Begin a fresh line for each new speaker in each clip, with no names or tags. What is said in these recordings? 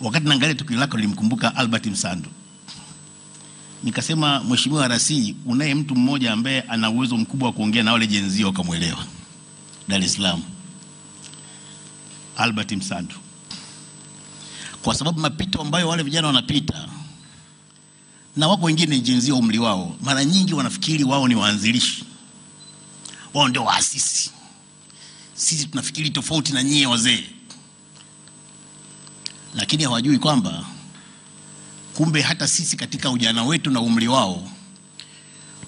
Wakati naangalia tukio lako nilimkumbuka Albert Msando. Nikasema Mheshimiwa Rasi, unaye mtu mmoja ambaye ana uwezo mkubwa wa kuongea na wale jenzio wakamuelewa. Dar es Salaam. Albert Msando. Kwa sababu mapito ambayo wale vijana wanapita na wako wengine jenzio umri wao, mara nyingi wanafikiri wao ni waanzilishi. Wao ndio waasisi. Sisi tunafikiri tofauti na nyie wazee. Lakini hawajui kwamba kumbe hata sisi katika ujana wetu na umri wao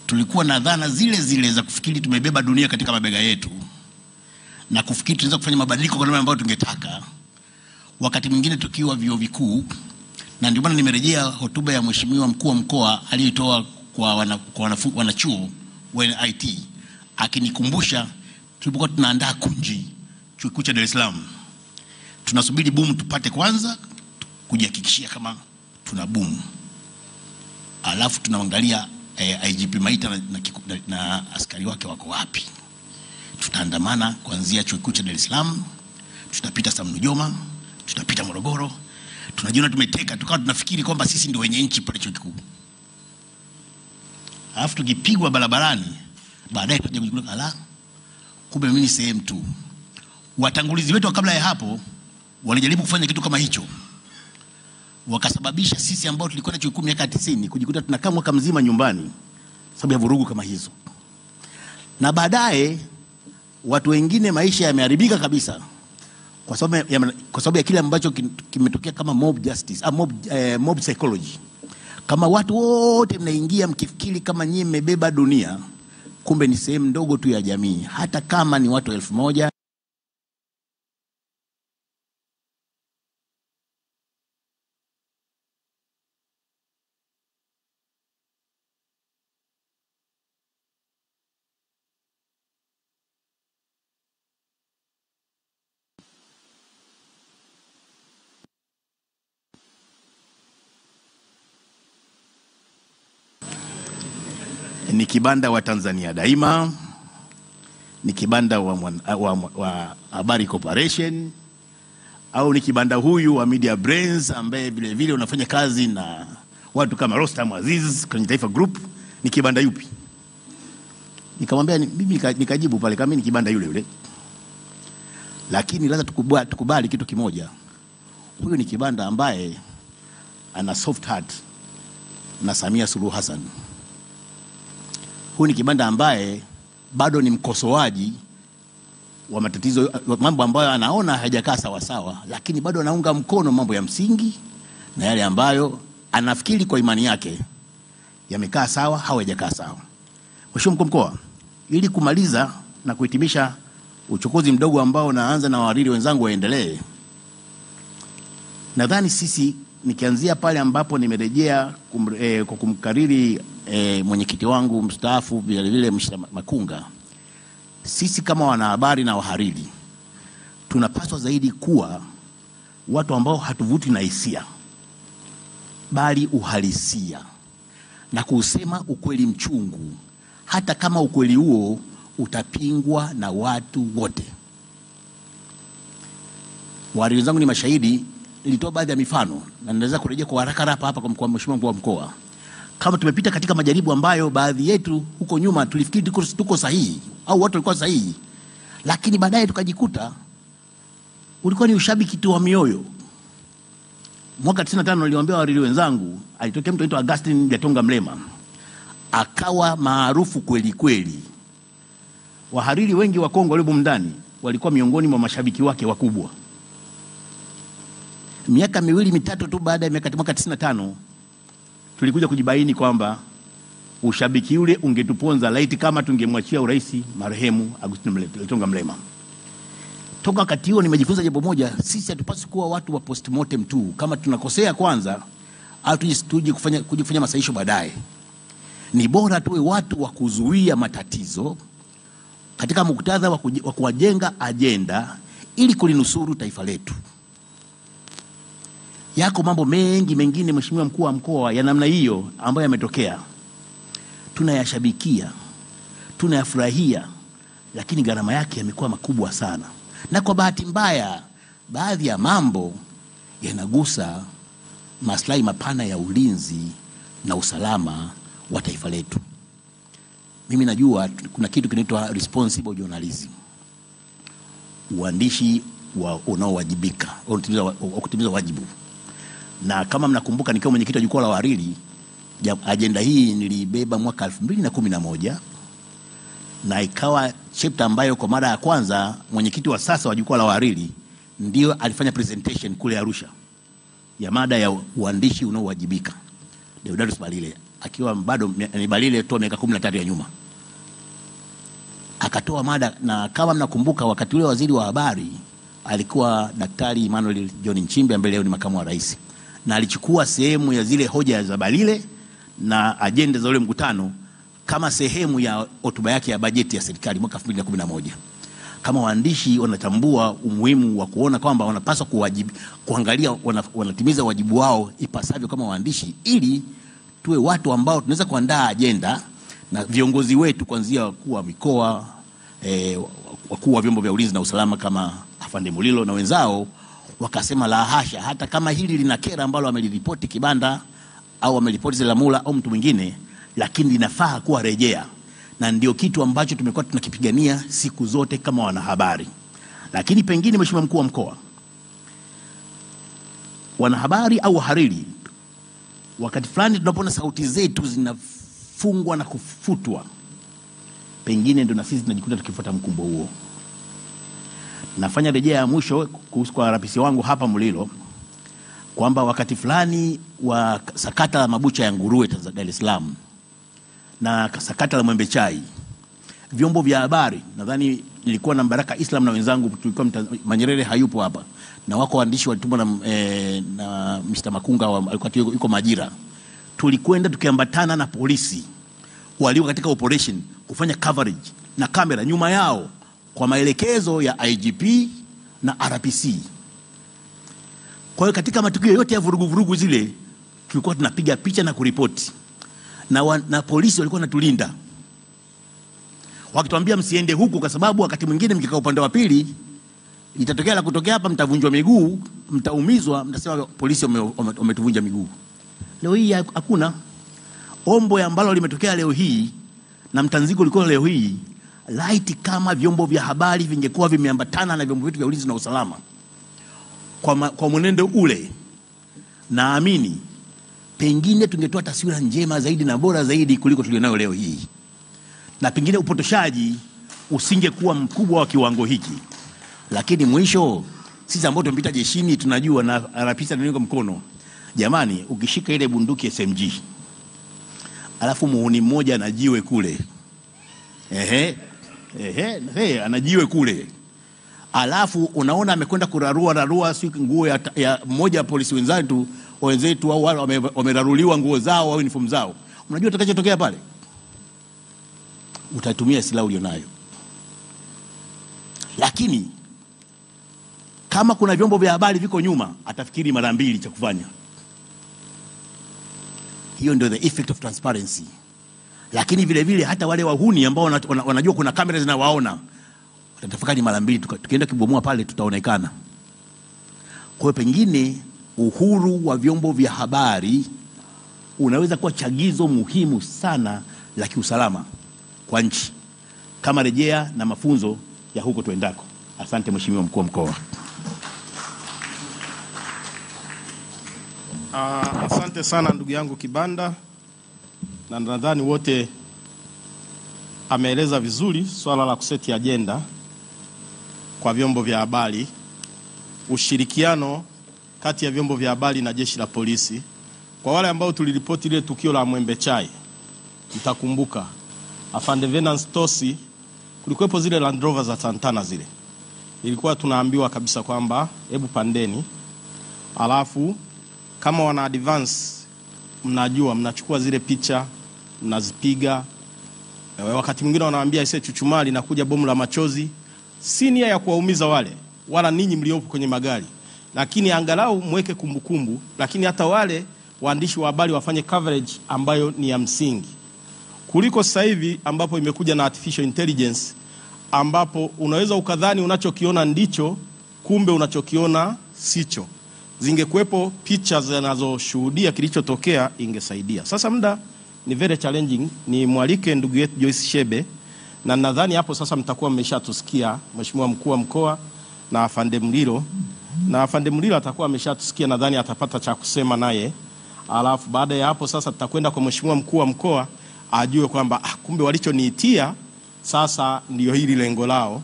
tulikuwa na dhana zile zile za kufikiri tumebeba dunia katika mabega yetu na kufikiri tunaweza kufanya mabadiliko kwa namna ambayo tungetaka, wakati mwingine tukiwa vyuo vikuu. Na ndio maana nimerejea hotuba ya Mheshimiwa Mkuu wa Mkoa aliyotoa kwa wanachuo wa IT, akinikumbusha tulipokuwa tunaandaa kunji chuo kikuu cha Dar es Salaam, tunasubiri boom tupate kwanza kujihakikishia kama tuna boom, alafu tunaangalia IGP Maita na askari wake wako wapi. Tutaandamana kuanzia chuo kikuu cha Dar es Salaam, tutapita Sam Nujoma, tutapita Morogoro, tunajiona tumeteka, tukawa tunafikiri kwamba sisi ndio wenye nchi pale chuo kikuu. Alafu tukipigwa barabarani, baadaye tutaje kujikuta ala, kumbe mimi ni sehemu tu. Watangulizi wetu kabla ya hapo walijaribu kufanya kitu kama hicho, wakasababisha sisi ambao tulikuwa na chuo kikuu miaka 90 kujikuta tunakaa mwaka mzima nyumbani sababu ya vurugu kama hizo. Na baadaye watu wengine maisha yameharibika kabisa kwa sababu ya kile ambacho kimetokea kama mob justice, mob psychology. Kama watu wote mnaingia mkifikiri kama nyinyi mmebeba dunia, kumbe ni sehemu ndogo tu ya jamii, hata kama ni watu 1000. Ni kibanda wa Tanzania Daima, ni kibanda wa Habari Corporation, au ni kibanda huyu wa Media Brains ambaye vile vile unafanya kazi na watu kama Rostam Aziz kwenye Taifa Group, ni kibanda yupi? Nikamwambia mimi, nikajibu pale kama mimi ni kibanda yule yule. Lakini lazima tukubali kitu kimoja. Huyu ni kibanda ambaye ana soft heart na Samia Suluhu Hassan. Huyu ni kibanda ambaye bado ni mkosoaji wa matatizo, mambo ambayo anaona hajakaa sawa sawa, lakini bado anaunga mkono mambo ya msingi na yale ambayo anafikiri kwa imani yake yamekaa sawa au hajakaa sawa. Mheshimiwa Mkuu wa Mkoa, ili kumaliza na kuhitimisha uchokozi mdogo ambao naanza na wahariri wenzangu waendelee, nadhani sisi nikianzia pale ambapo nimerejea kwa kumkariri mwenyekiti wangu mstaafu vile vile Mheshimiwa Makunga, sisi kama wanahabari na wahariri tunapaswa zaidi kuwa watu ambao hatuvuti na hisia, bali uhalisia na kusema ukweli mchungu, hata kama ukweli huo utapingwa na watu wote. Wahariri wenzangu ni mashahidi, nilitoa baadhi ya mifano na naweza kurejea kwa haraka hapa kwa Mheshimiwa Mkuu wa Mkoa. Kama tumepita katika majaribu ambayo baadhi yetu huko nyuma tulifikiri tuko sahihi au watu walikuwa sahihi, lakini baadaye tukajikuta ulikuwa ni ushabiki tu wa mioyo. Mwaka 95 niliwaambia wahariri wenzangu, alitokea mtu anaitwa Augustine Jatonga Mlema, akawa maarufu kweli kweli. Wahariri wengi wa Kongo walio ndani walikuwa miongoni mwa mashabiki wake wakubwa. Miaka 2-3 tu baada ya mwaka 95 tulikuja kujibaini kwamba ushabiki ule ungetuponza laiti kama tungemwachia urais marehemu Augustine Jatonga Mlema. Toka wakati huo nimejifunza jambo moja, sisi hatupaswi kuwa watu wa postmortem tu. Kama tunakosea kwanza au tuje kufanya masahisho baadaye. Ni bora tuwe watu wa kuzuia matatizo katika muktadha wa kuwajenga ajenda ili kulinusuru taifa letu. Yako mambo mengi mengine Mheshimiwa Mkuu wa Mkoa ya namna hiyo ambayo yametokea. Tunayashabikia, tunayafurahia, lakini gharama yake yamekuwa makubwa sana. Na kwa bahati mbaya baadhi ya mambo yanagusa maslahi mapana ya ulinzi na usalama wa taifa letu. Mimi najua kuna kitu kinaitwa responsible journalism, uandishi unaowajibika, kutimiza wajibu. Na kama mnakumbuka, nikiwa mwenyekiti wa jukwaa la wahariri, agenda hii nilibeba mwaka 2011 na ikawa chapter ambayo kwa mara ya kwanza mwenyekiti wa sasa wa jukwaa la wahariri ndio alifanya presentation kule Arusha ya mada ya uandishi unaowajibika. Deodatus Balile akiwa bado ni Balile toa miaka 13 ya nyuma, akatoa mada. Na kama mnakumbuka, wakati ule waziri wa habari alikuwa Daktari Emmanuel John Nchimbi ambaye leo ni makamu wa rais, na alichukua sehemu ya zile hoja za Balile na ajenda za ule mkutano kama sehemu ya hotuba yake ya bajeti ya serikali mwaka 2011. Kama waandishi wanatambua umuhimu wa kuona kwamba wanapaswa kuangalia wanatimiza wajibu wao ipasavyo kama waandishi, ili tuwe watu ambao tunaweza kuandaa ajenda, na viongozi wetu kuanzia wakuu wa mikoa, wakuu wa vyombo vya ulinzi na usalama kama Afande Mulilo na wenzao wakasema la hasha, hata kama hili linakera ambalo ameliripoti Kibanda au ameliripoti Zelamula au mtu mwingine, lakini linafaa kuwa rejea. Na ndio kitu ambacho tumekuwa tunakipigania siku zote kama wanahabari. Lakini pengine Mheshimiwa Mkuu wa Mkoa, wanahabari au wahariri, wakati fulani tunapoona sauti zetu zinafungwa na kufutwa, pengine ndio na sisi tunajikuta tukifuata mkumbo huo. Nafanya rejea ya mwisho kuhusu kwa rapisi wangu hapa Mulilo, kwamba wakati fulani wa sakata la mabucha ya nguruwe Dar es Salaam na sakata la Mwembe Chai, vyombo vya habari, nadhani nilikuwa na Baraka Islam na wenzangu, tulikuwa Manyerere hayupo hapa, na wako waandishi walitumwa na Mr. Makunga alikuwa yuko Majira, tulikwenda tukiambatana na polisi walio katika operation kufanya coverage na kamera nyuma yao kwa maelekezo ya IGP na RPC. Kwa hiyo katika matukio yote ya vurugu zile tulikuwa tunapiga picha na kuripoti, na polisi walikuwa wanatulinda wakituambia msiende huku, kwa sababu wakati mwingine mkikaa upande wa pili itatokea la kutokea hapa, mtavunjwa miguu, mtaumizwa, mtasema polisi wametuvunja miguu. Leo hii hakuna ombo ambalo limetokea leo hii na mtanziko ulikuwa leo hii. Laiti kama vyombo vya habari vingekuwa vimeambatana na vyombo vyetu vya ulinzi na usalama kwa mwenendo ule, naamini pengine tungetoa taswira njema zaidi na bora zaidi kuliko tulionayo leo hii, na pengine upotoshaji usingekuwa mkubwa wa kiwango hiki. Lakini mwisho, sisi ambao tumepita jeshini tunajua, na RPC anaunga mkono, jamani, ukishika ile bunduki SMG alafu muhuni mmoja anajiwe kule, anajiwe kule, alafu unaona amekwenda kurarua nguo ya mmoja wa polisi wenzetu au wale wameraruliwa nguo zao au uniform zao, unajua utakachotokea pale? Utatumia silaha ulionayo. Lakini kama kuna vyombo vya habari viko nyuma, atafikiri mara mbili cha kufanya. Hiyo ndio the effect of transparency. Lakini vile vile hata wale wahuni ambao wanajua kuna kamera zinawaona, watatafakari mara mbili, tukienda kibomoa pale tutaonekana. Kwa hiyo pengine uhuru wa vyombo vya habari unaweza kuwa chagizo muhimu sana la kiusalama kwa nchi, kama rejea na mafunzo ya huko tuendako. Asante Mheshimiwa Mkuu wa Mkoa.
Asante sana ndugu yangu Kibanda, na nadhani wote ameeleza vizuri swala la kuseti agenda kwa vyombo vya habari, ushirikiano kati ya vyombo vya habari na jeshi la polisi. Kwa wale ambao tuliripoti ile tukio la Mwembe Chai, mtakumbuka Afande Venance Tosi, kulikuwepo zile Land Rover za Santana zile, ilikuwa tunaambiwa kabisa kwamba hebu pandeni, alafu kama wana advance, mnajua mnachukua zile picha mnazipiga. Wakati mwingine wanawaambia ise chuchumali na kuja bomu la machozi, si nia ya kuwaumiza wale wala ninyi mliopo kwenye magari, lakini angalau mweke kumbukumbu. Lakini hata wale waandishi wa habari wafanye coverage ambayo ni ya msingi, kuliko sasa hivi ambapo imekuja na artificial intelligence, ambapo unaweza ukadhani unachokiona ndicho, kumbe unachokiona sicho. zingekuwepo picha zinazoshuhudia kilichotokea ingesaidia. Sasa muda ni very challenging, ni mwalike ndugu yetu Joyce Shebe, na nadhani hapo sasa mtakuwa mmeshatusikia Mheshimiwa Mkuu wa Mkoa na Afande Mlilo, na Afande Mlilo atakuwa ameshatusikia, nadhani atapata cha kusema naye. Alafu baada ya hapo sasa tutakwenda kwa Mheshimiwa Mkuu wa Mkoa ajue kwamba kumbe walichoniitia sasa ndio hili lengo lao,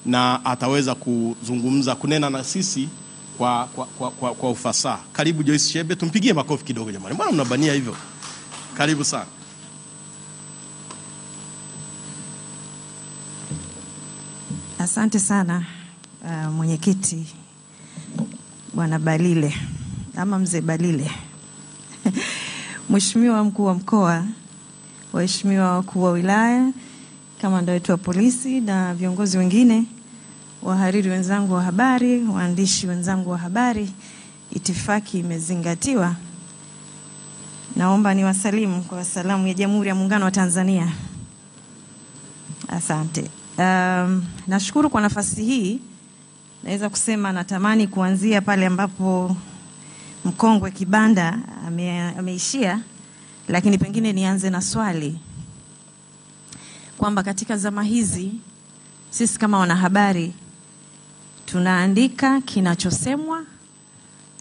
na ataweza kuzungumza kunena na sisi kwa ufasaha. Karibu Joyce Shebe, tumpigie makofi kidogo jamani. Mbona mnabania hivyo? Karibu sana.
Asante sana mwenyekiti Bwana Balile ama Mzee Balile. Mheshimiwa Mkuu wa Mkoa, waheshimiwa wakuu wa wilaya, kamanda wetu wa polisi na viongozi wengine, wahariri wenzangu wa habari, waandishi wenzangu wa habari, itifaki imezingatiwa. Naomba niwasalimu kwa salamu ya Jamhuri ya Muungano wa Tanzania. Asante. Nashukuru kwa nafasi hii. Naweza kusema natamani kuanzia pale ambapo mkongwe Kibanda ameishia, lakini pengine nianze na swali kwamba katika zama hizi sisi kama wanahabari tunaandika kinachosemwa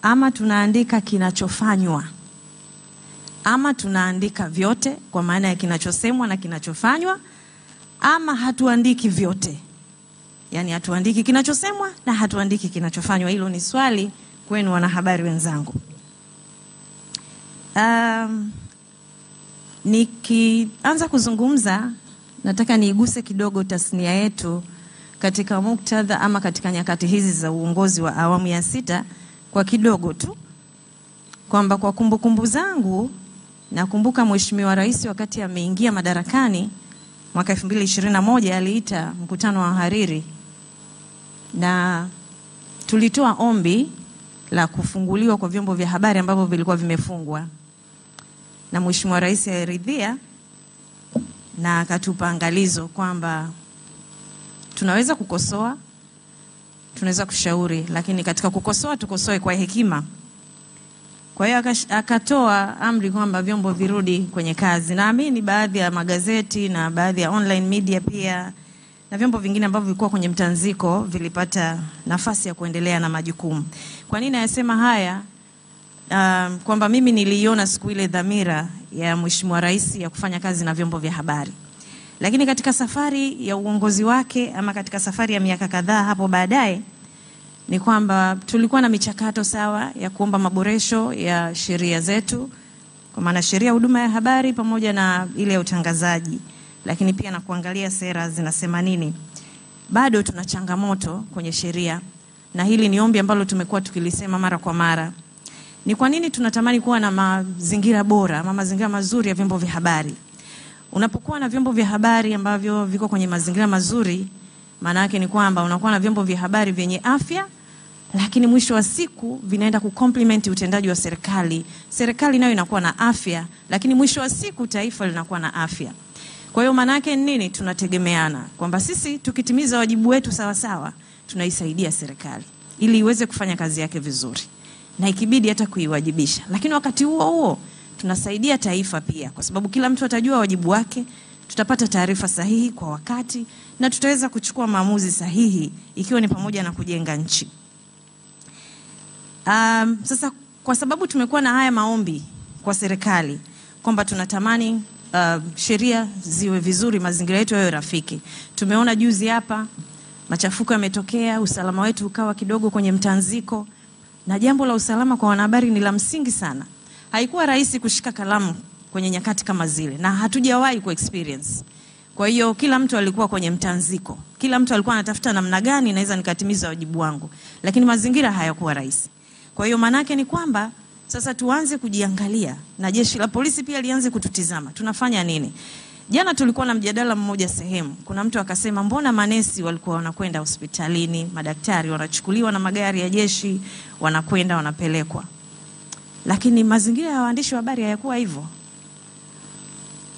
ama tunaandika kinachofanywa, ama tunaandika vyote kwa maana ya kinachosemwa na kinachofanywa, ama hatuandiki vyote, yani hatuandiki kinachosemwa na hatuandiki kinachofanywa. Hilo ni swali kwenu wanahabari wenzangu. Nikianza kuzungumza nataka niiguse kidogo tasnia yetu katika muktadha ama katika nyakati hizi za uongozi wa awamu ya 6 kwa kidogo tu, kwamba kwa kumbukumbu zangu nakumbuka Mheshimiwa Rais wakati ameingia madarakani mwaka 2021 aliita mkutano wa hariri, na tulitoa ombi la kufunguliwa kwa vyombo vya habari ambavyo vilikuwa vimefungwa, na Mheshimiwa Rais aliridhia na akatupa angalizo kwamba tunaweza kukosoa, tunaweza kushauri, lakini katika kukosoa tukosoe kwa hekima. Kwa hiyo akatoa amri kwamba vyombo virudi kwenye kazi. Naamini baadhi ya magazeti na baadhi ya online media pia na vyombo vingine ambavyo vilikuwa kwenye mtanziko vilipata nafasi ya kuendelea na majukumu. Kwa nini nasema haya? Kwamba mimi niliiona siku ile dhamira ya Mheshimiwa Rais ya kufanya kazi na vyombo vya habari. Lakini katika safari ya uongozi wake ama katika safari ya miaka kadhaa hapo baadaye ni kwamba tulikuwa na michakato sawa ya kuomba maboresho ya sheria zetu, kwa maana sheria ya huduma ya habari pamoja na ile ya utangazaji, lakini pia na kuangalia sera zinasema nini. Bado tuna changamoto kwenye sheria, na hili ni ombi ambalo tumekuwa tukilisema mara kwa mara. Ni kwa nini tunatamani kuwa na mazingira bora ama mazingira mazuri ya vyombo vya habari? Unapokuwa na vyombo vya habari ambavyo viko kwenye mazingira mazuri, maana yake ni kwamba unakuwa na vyombo vya habari vyenye afya, lakini mwisho wa siku vinaenda kucomplement utendaji wa serikali. Serikali nayo inakuwa na afya, lakini mwisho wa siku taifa linakuwa na afya. Kwa hiyo maana yake nini? Tunategemeana kwamba sisi tukitimiza wajibu wetu sawa sawa, tunaisaidia serikali ili iweze kufanya kazi yake vizuri, na ikibidi hata kuiwajibisha. Lakini wakati huo huo tunasaidia taifa pia, kwa sababu kila mtu atajua wajibu wake, tutapata taarifa sahihi kwa wakati, na tutaweza kuchukua maamuzi sahihi, ikiwa ni pamoja na kujenga nchi. Sasa kwa sababu tumekuwa na haya maombi kwa serikali kwamba tunatamani sheria ziwe vizuri, mazingira yetu yawe rafiki. Tumeona juzi hapa machafuko yametokea, usalama wetu ukawa kidogo kwenye mtanziko, na jambo la usalama kwa wanahabari ni la msingi sana. Haikuwa rahisi kushika kalamu kwenye nyakati kama zile, na hatujawahi ku experience. Kwa hiyo kila mtu alikuwa kwenye mtanziko, kila mtu alikuwa anatafuta namna gani naweza nikatimiza wajibu wangu, lakini mazingira hayakuwa rahisi. Kwa hiyo manake ni kwamba sasa tuanze kujiangalia, na jeshi la polisi pia lianze kututizama tunafanya nini. Jana tulikuwa na mjadala mmoja sehemu, kuna mtu akasema mbona manesi walikuwa wanakwenda hospitalini, madaktari wanachukuliwa na magari ya jeshi wanakwenda wanapelekwa, lakini mazingira ya waandishi wa habari hayakuwa hivyo.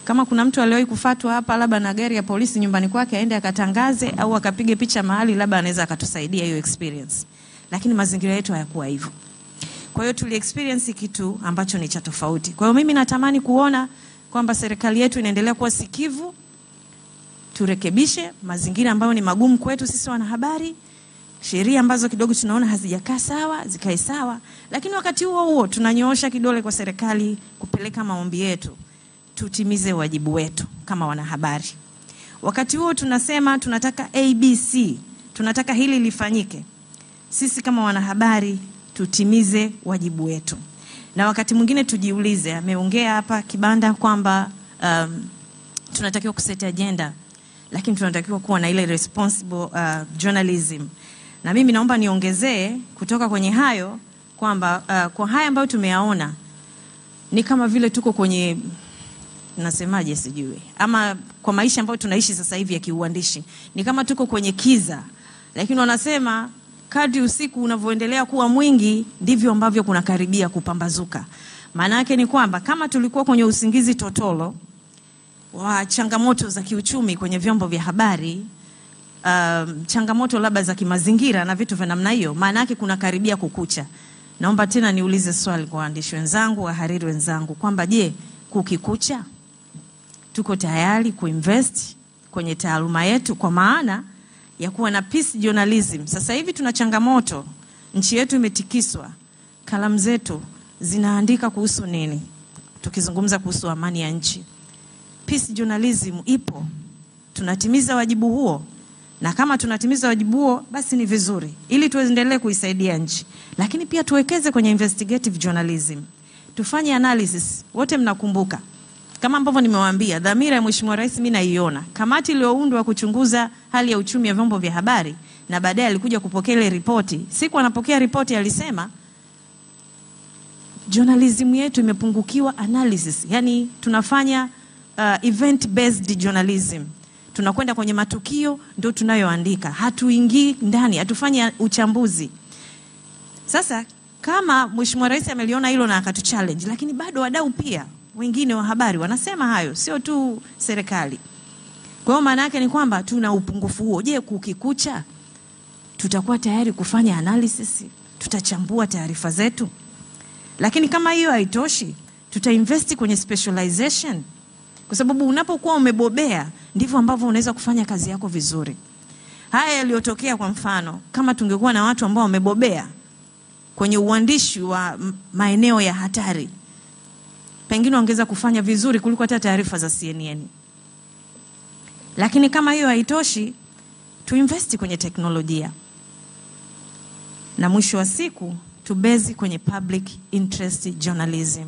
Kama kuna mtu aliwahi kufatwa hapa labda na gari ya polisi nyumbani kwake, aende akatangaze au akapige picha mahali, labda anaweza akatusaidia hiyo experience, lakini mazingira yetu hayakuwa hivyo. Kwa hiyo tuli experience kitu ambacho ni cha tofauti. Kwa hiyo mimi natamani kuona kwamba serikali yetu inaendelea kuwa sikivu, turekebishe mazingira ambayo ni magumu kwetu sisi wanahabari, sheria ambazo kidogo tunaona hazijakaa sawa, zikae sawa, lakini wakati huo huo tunanyoosha kidole kwa serikali kupeleka maombi yetu, tutimize wajibu wetu kama wanahabari. Wakati huo tunasema tunataka ABC, tunataka hili lifanyike. Sisi kama wanahabari tutimize wajibu wetu. Na wakati mwingine tujiulize, ameongea hapa Kibanda kwamba tunatakiwa kuseti agenda, lakini tunatakiwa kuwa na ile responsible journalism. Na mimi naomba niongezee kutoka kwenye hayo kwamba kwa haya ambayo tumeyaona ni kama vile tuko kwenye, nasemaje sijui, ama kwa maisha ambayo tunaishi sasa hivi ya kiuandishi, ni kama tuko kwenye kiza. Lakini wanasema kadri usiku unavyoendelea kuwa mwingi ndivyo ambavyo kunakaribia kupambazuka. Maana yake ni kwamba kama tulikuwa kwenye usingizi totolo wa changamoto za kiuchumi kwenye vyombo vya habari, changamoto labda za kimazingira na vitu vya namna hiyo, maana yake kunakaribia kukucha. Naomba tena niulize swali kwa waandishi wenzangu, wahariri wenzangu, kwamba je, kukikucha tuko tayari kuinvest kwenye taaluma yetu kwa maana ya kuwa na peace journalism? Sasa hivi tuna changamoto, nchi yetu imetikiswa, kalamu zetu zinaandika kuhusu nini? Tukizungumza kuhusu amani ya nchi. Peace journalism ipo, tunatimiza wajibu huo, na kama tunatimiza wajibu huo basi ni vizuri ili tuendelee kuisaidia nchi. Lakini pia tuwekeze kwenye investigative journalism, tufanye analysis. Wote mnakumbuka kama ambavyo nimewaambia, dhamira ya Mheshimiwa Rais mimi naiona. Kamati iliyoundwa kuchunguza hali ya uchumi ya vyombo vya habari, na baadaye alikuja kupokea ile ripoti. Siku anapokea ripoti alisema journalism yetu imepungukiwa analysis. Yani tunafanya event based journalism. Tunakwenda kwenye matukio ndio tunayoandika. Hatuingii ndani, hatufanya uchambuzi. Sasa kama Mheshimiwa Rais ameliona hilo na akatuchallenge, lakini bado wadau pia wengine wa habari wanasema hayo, sio tu serikali. Kwa hiyo maana yake ni kwamba tuna upungufu huo. Je, kukikucha tutakuwa tayari kufanya analysis? Tutachambua taarifa zetu? Lakini kama hiyo haitoshi, tutainvest kwenye specialization, kwa sababu unapokuwa umebobea ndivyo ambavyo unaweza kufanya kazi yako vizuri. Haya yaliyotokea, kwa mfano, kama tungekuwa na watu ambao wamebobea kwenye uandishi wa maeneo ya hatari, pengine wangeweza kufanya vizuri kuliko hata taarifa za CNN. Lakini kama hiyo haitoshi, tuinvest kwenye teknolojia. Na mwisho wa siku tubezi kwenye public interest journalism.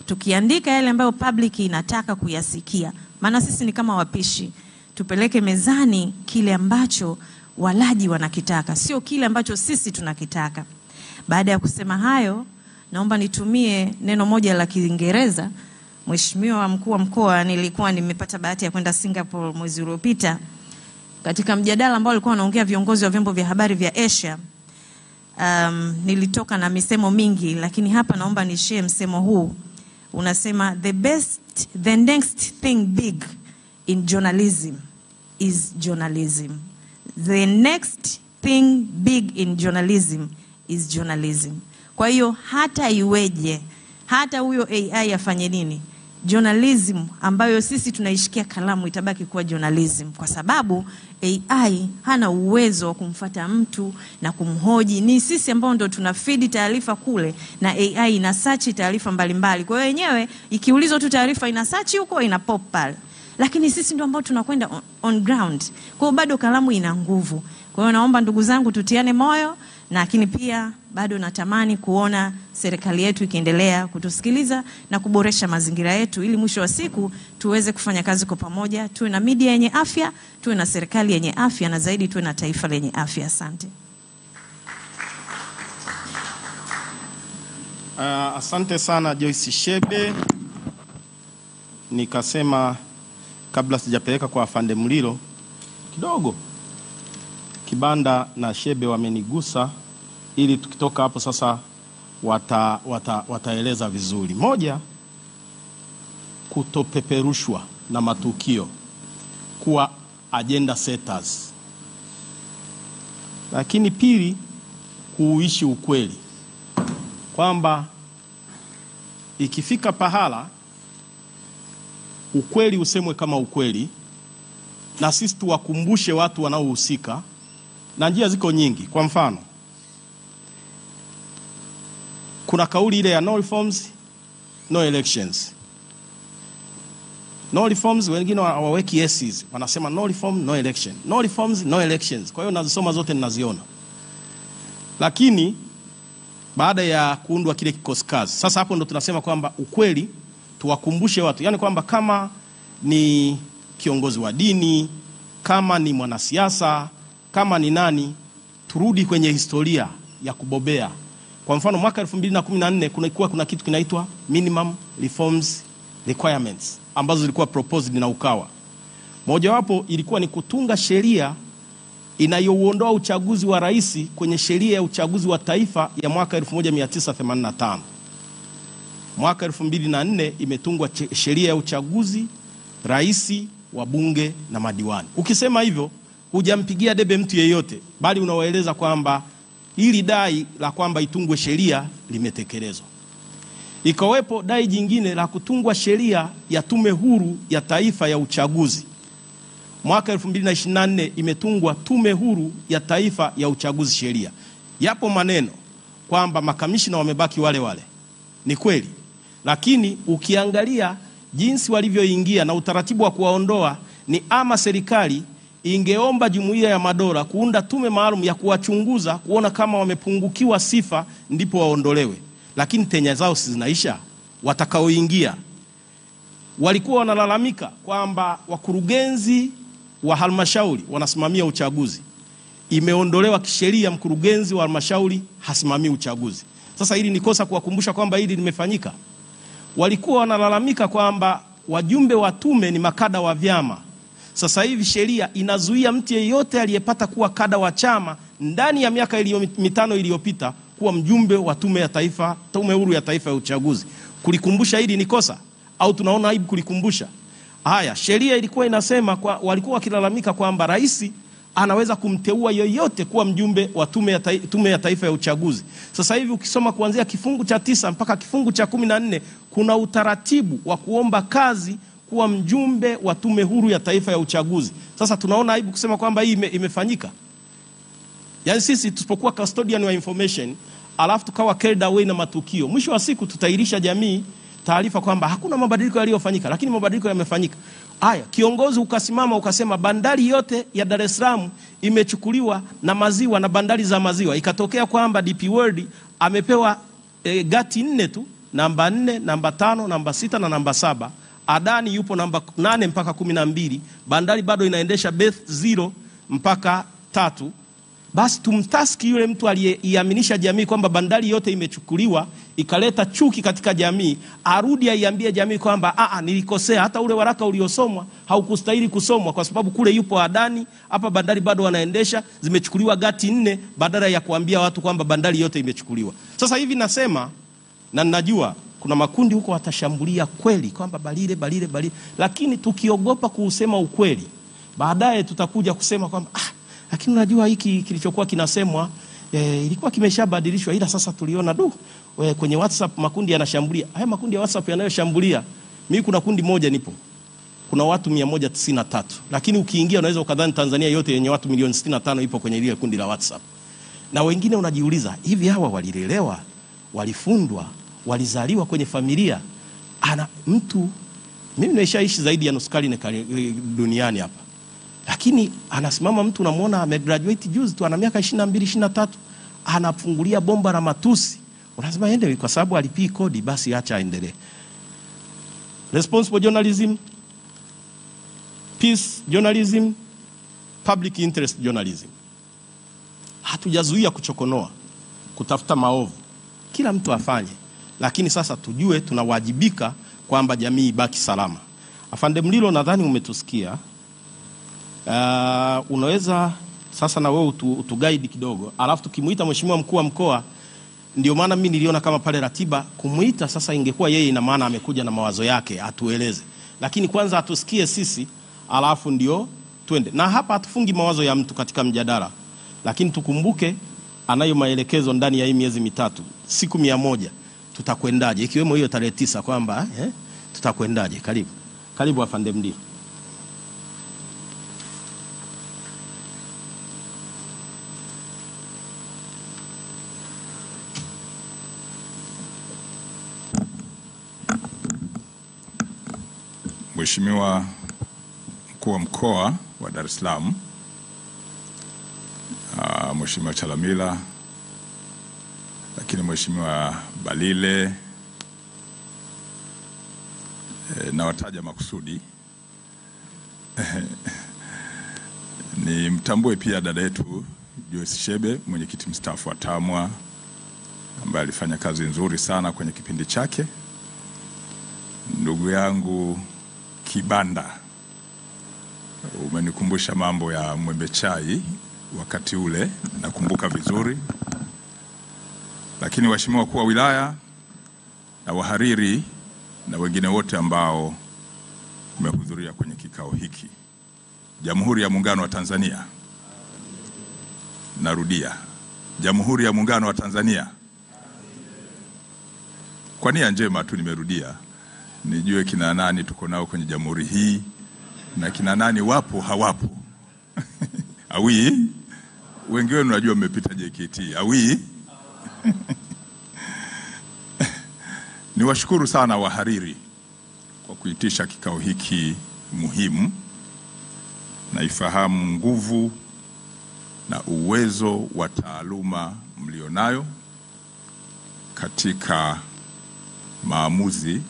Tukiandika yale ambayo public inataka kuyasikia. Maana sisi ni kama wapishi, tupeleke mezani kile ambacho walaji wanakitaka, sio kile ambacho sisi tunakitaka. Baada ya kusema hayo, naomba nitumie neno moja la Kiingereza. Mheshimiwa Mkuu wa Mkoa, nilikuwa nimepata bahati ya kwenda Singapore mwezi uliopita katika mjadala ambao alikuwa anaongea viongozi wa vyombo vya habari vya Asia. Nilitoka na misemo mingi, lakini hapa naomba nishare msemo huu. Unasema the next thing big in journalism is journalism. The next thing big in journalism is journalism. Kwa hiyo hata iweje, hata huyo AI afanye nini, journalism ambayo sisi tunaishikia kalamu itabaki kuwa journalism, kwa sababu AI hana uwezo wa kumfuata mtu na kumhoji. Ni sisi ambao ndo tunafeed taarifa kule, na AI ina search taarifa mbalimbali. Kwa hiyo yenyewe ikiulizwa tu taarifa ina search huko, ina pop pale. Lakini sisi ndo ambao tunakwenda on ground. Kwa hiyo bado kalamu ina nguvu. Kwa hiyo naomba ndugu zangu tutiane moyo, lakini pia bado natamani kuona serikali yetu ikiendelea kutusikiliza na kuboresha mazingira yetu, ili mwisho wa siku tuweze kufanya kazi kwa pamoja, tuwe na media yenye afya, tuwe na serikali yenye afya, na zaidi tuwe na taifa lenye afya. Asante.
Asante sana Joyce Shebe. Nikasema kabla sijapeleka kwa afande Mlilo, kidogo Kibanda na Shebe wamenigusa, ili tukitoka hapo sasa wataeleza vizuri. Moja, kutopeperushwa na matukio, kuwa agenda setters. Lakini pili, kuishi ukweli, kwamba ikifika pahala ukweli usemwe kama ukweli, na sisi tuwakumbushe watu wanaohusika, na njia ziko nyingi. Kwa mfano, kuna kauli ile ya no reforms no elections. No reforms, wengine hawaweki yeses, wanasema no reform no election, no reforms no elections. Kwa hiyo nazisoma zote ninaziona, lakini baada ya kuundwa kile kikosi kazi, sasa hapo ndo tunasema kwamba ukweli tuwakumbushe watu, yani kwamba kama ni kiongozi wa dini, kama ni mwanasiasa, kama ni nani, turudi kwenye historia ya kubobea. Kwa mfano mwaka 2014 kuna kitu kinaitwa minimum reforms requirements ambazo zilikuwa proposed na Ukawa. Moja wapo ilikuwa ni kutunga sheria inayouondoa uchaguzi wa rais kwenye sheria ya uchaguzi wa taifa ya mwaka 1985. Mwaka 2004 imetungwa sheria ya uchaguzi rais, wa bunge na madiwani. Ukisema hivyo hujampigia debe mtu yeyote, bali unawaeleza kwamba hili dai la kwamba itungwe sheria limetekelezwa. Ikawepo dai jingine la kutungwa sheria ya tume huru ya taifa ya uchaguzi. Mwaka 2024 imetungwa tume huru ya taifa ya uchaguzi sheria. Yapo maneno kwamba makamishina wamebaki wale wale. Ni kweli. Lakini ukiangalia jinsi walivyoingia na utaratibu wa kuwaondoa, ni ama serikali ingeomba Jumuiya ya Madola kuunda tume maalum ya kuwachunguza kuona kama wamepungukiwa sifa ndipo waondolewe. Lakini tenya zao zinaisha. Watakaoingia walikuwa wanalalamika kwamba wakurugenzi wa halmashauri wanasimamia uchaguzi. Imeondolewa kisheria, mkurugenzi wa halmashauri hasimamii uchaguzi. Sasa hili ni kosa kuwakumbusha kwamba hili limefanyika. Walikuwa wanalalamika kwamba wajumbe wa tume ni makada wa vyama. Sasa hivi sheria inazuia mtu yeyote aliyepata kuwa kada wa chama ndani ya miaka 5 iliyopita kuwa mjumbe wa tume huru ya taifa ya uchaguzi. Kulikumbusha hili ni kosa au tunaona aibu kulikumbusha? Haya, sheria ilikuwa inasema walikuwa wakilalamika kwamba rais anaweza kumteua yoyote kuwa mjumbe wa tume ya taifa ya uchaguzi. Sasa hivi ukisoma kuanzia kifungu cha 9 mpaka kifungu cha 14 kuna utaratibu wa kuomba kazi kuwa mjumbe wa tume huru ya taifa ya uchaguzi. Sasa tunaona aibu kusema kwamba hii imefanyika. Yaani sisi tusipokuwa custodian wa information alafu tukawa carried away na matukio, mwisho wa siku tutairisha jamii taarifa kwamba hakuna mabadiliko yaliyofanyika, lakini mabadiliko yamefanyika. Haya, kiongozi ukasimama ukasema bandari yote ya Dar es Salaam imechukuliwa na maziwa na bandari za maziwa. Ikatokea kwamba DP World amepewa gati 4 tu, namba 4, namba 5, namba 6 na namba 7. Adani yupo namba 8 mpaka 12. Bandari bado inaendesha berth 0 mpaka 3. Basi tumtaski yule mtu aliyeiaminisha jamii kwamba bandari yote imechukuliwa, ikaleta chuki katika jamii, arudi aiambie jamii kwamba nilikosea, hata ule waraka uliosomwa haukustahili kusomwa kwa sababu kule yupo Adani, hapa bandari bado wanaendesha, zimechukuliwa gati 4, badala ya kuambia watu kwamba bandari yote imechukuliwa. Sasa hivi nasema, na ninajua kuna makundi huko watashambulia kweli kwamba balile, lakini tukiogopa kusema ukweli, baadaye tutakuja kusema kwamba lakini unajua hiki kilichokuwa kinasemwa ilikuwa kimeshabadilishwa, ila sasa tuliona kwenye WhatsApp makundi yanashambulia. Haya makundi ya WhatsApp yanayoshambulia, mimi kuna kundi moja nipo, kuna watu 193, lakini ukiingia unaweza ukadhani Tanzania yote yenye watu milioni 65 ipo kwenye ile kundi la WhatsApp. Na wengine unajiuliza, hivi hawa walilelewa, walifundwa, walizaliwa kwenye familia? Mimi nimeshaishi zaidi ya nusu karne duniani hapa. Lakini anasimama mtu unamuona amegraduate juzi tu, ana miaka 22, 23, anafungulia bomba la matusi. Unasema ende kwa sababu alipii kodi, basi acha aendelee. Responsible journalism, peace journalism, public interest journalism. Hatujazuia kuchokonoa, kutafuta maovu. Kila mtu afanye. Lakini sasa tujue tunawajibika kwamba jamii ibaki salama. Afande Mlilo, nadhani umetusikia. Unaweza sasa na wewe utuguide kidogo, alafu tukimuita mheshimiwa mkuu wa mkoa. Ndio maana mimi niliona kama pale ratiba kumuita sasa ingekuwa yeye, ina maana amekuja na mawazo yake atueleze, lakini kwanza atusikie sisi alafu ndio twende. Na hapa hatufungi mawazo ya mtu katika mjadala, lakini tukumbuke anayo maelekezo ndani ya hii miezi mitatu, siku 100 tutakwendaje, ikiwemo hiyo tarehe 9 kwamba tutakwendaje. Karibu afande Mdio.
Mheshimiwa Mkuu wa Mkoa wa Dar es Salaam, Mheshimiwa Chalamila, lakini Mheshimiwa Balile, na wataja makusudi. Ni mtambue pia dada yetu Joyce Shebe, mwenyekiti mstaafu wa TAMWA, ambaye alifanya kazi nzuri sana kwenye kipindi chake. Ndugu yangu Kibanda, umenikumbusha mambo ya Mwembe Chai wakati ule, nakumbuka vizuri. Lakini waheshimiwa wakuu wa wilaya na wahariri na wengine wote ambao umehudhuria kwenye kikao hiki. Jamhuri ya Muungano wa Tanzania. Narudia, Jamhuri ya Muungano wa Tanzania. Kwa nia njema tu nimerudia, nijue kina nani tuko nao kwenye jamhuri hii na kina nani wapo hawapo. Awi, wengi wenu najua mmepita JKT. Awi. Niwashukuru sana wahariri kwa kuitisha kikao hiki muhimu. Naifahamu nguvu na uwezo wa taaluma mlionayo katika maamuzi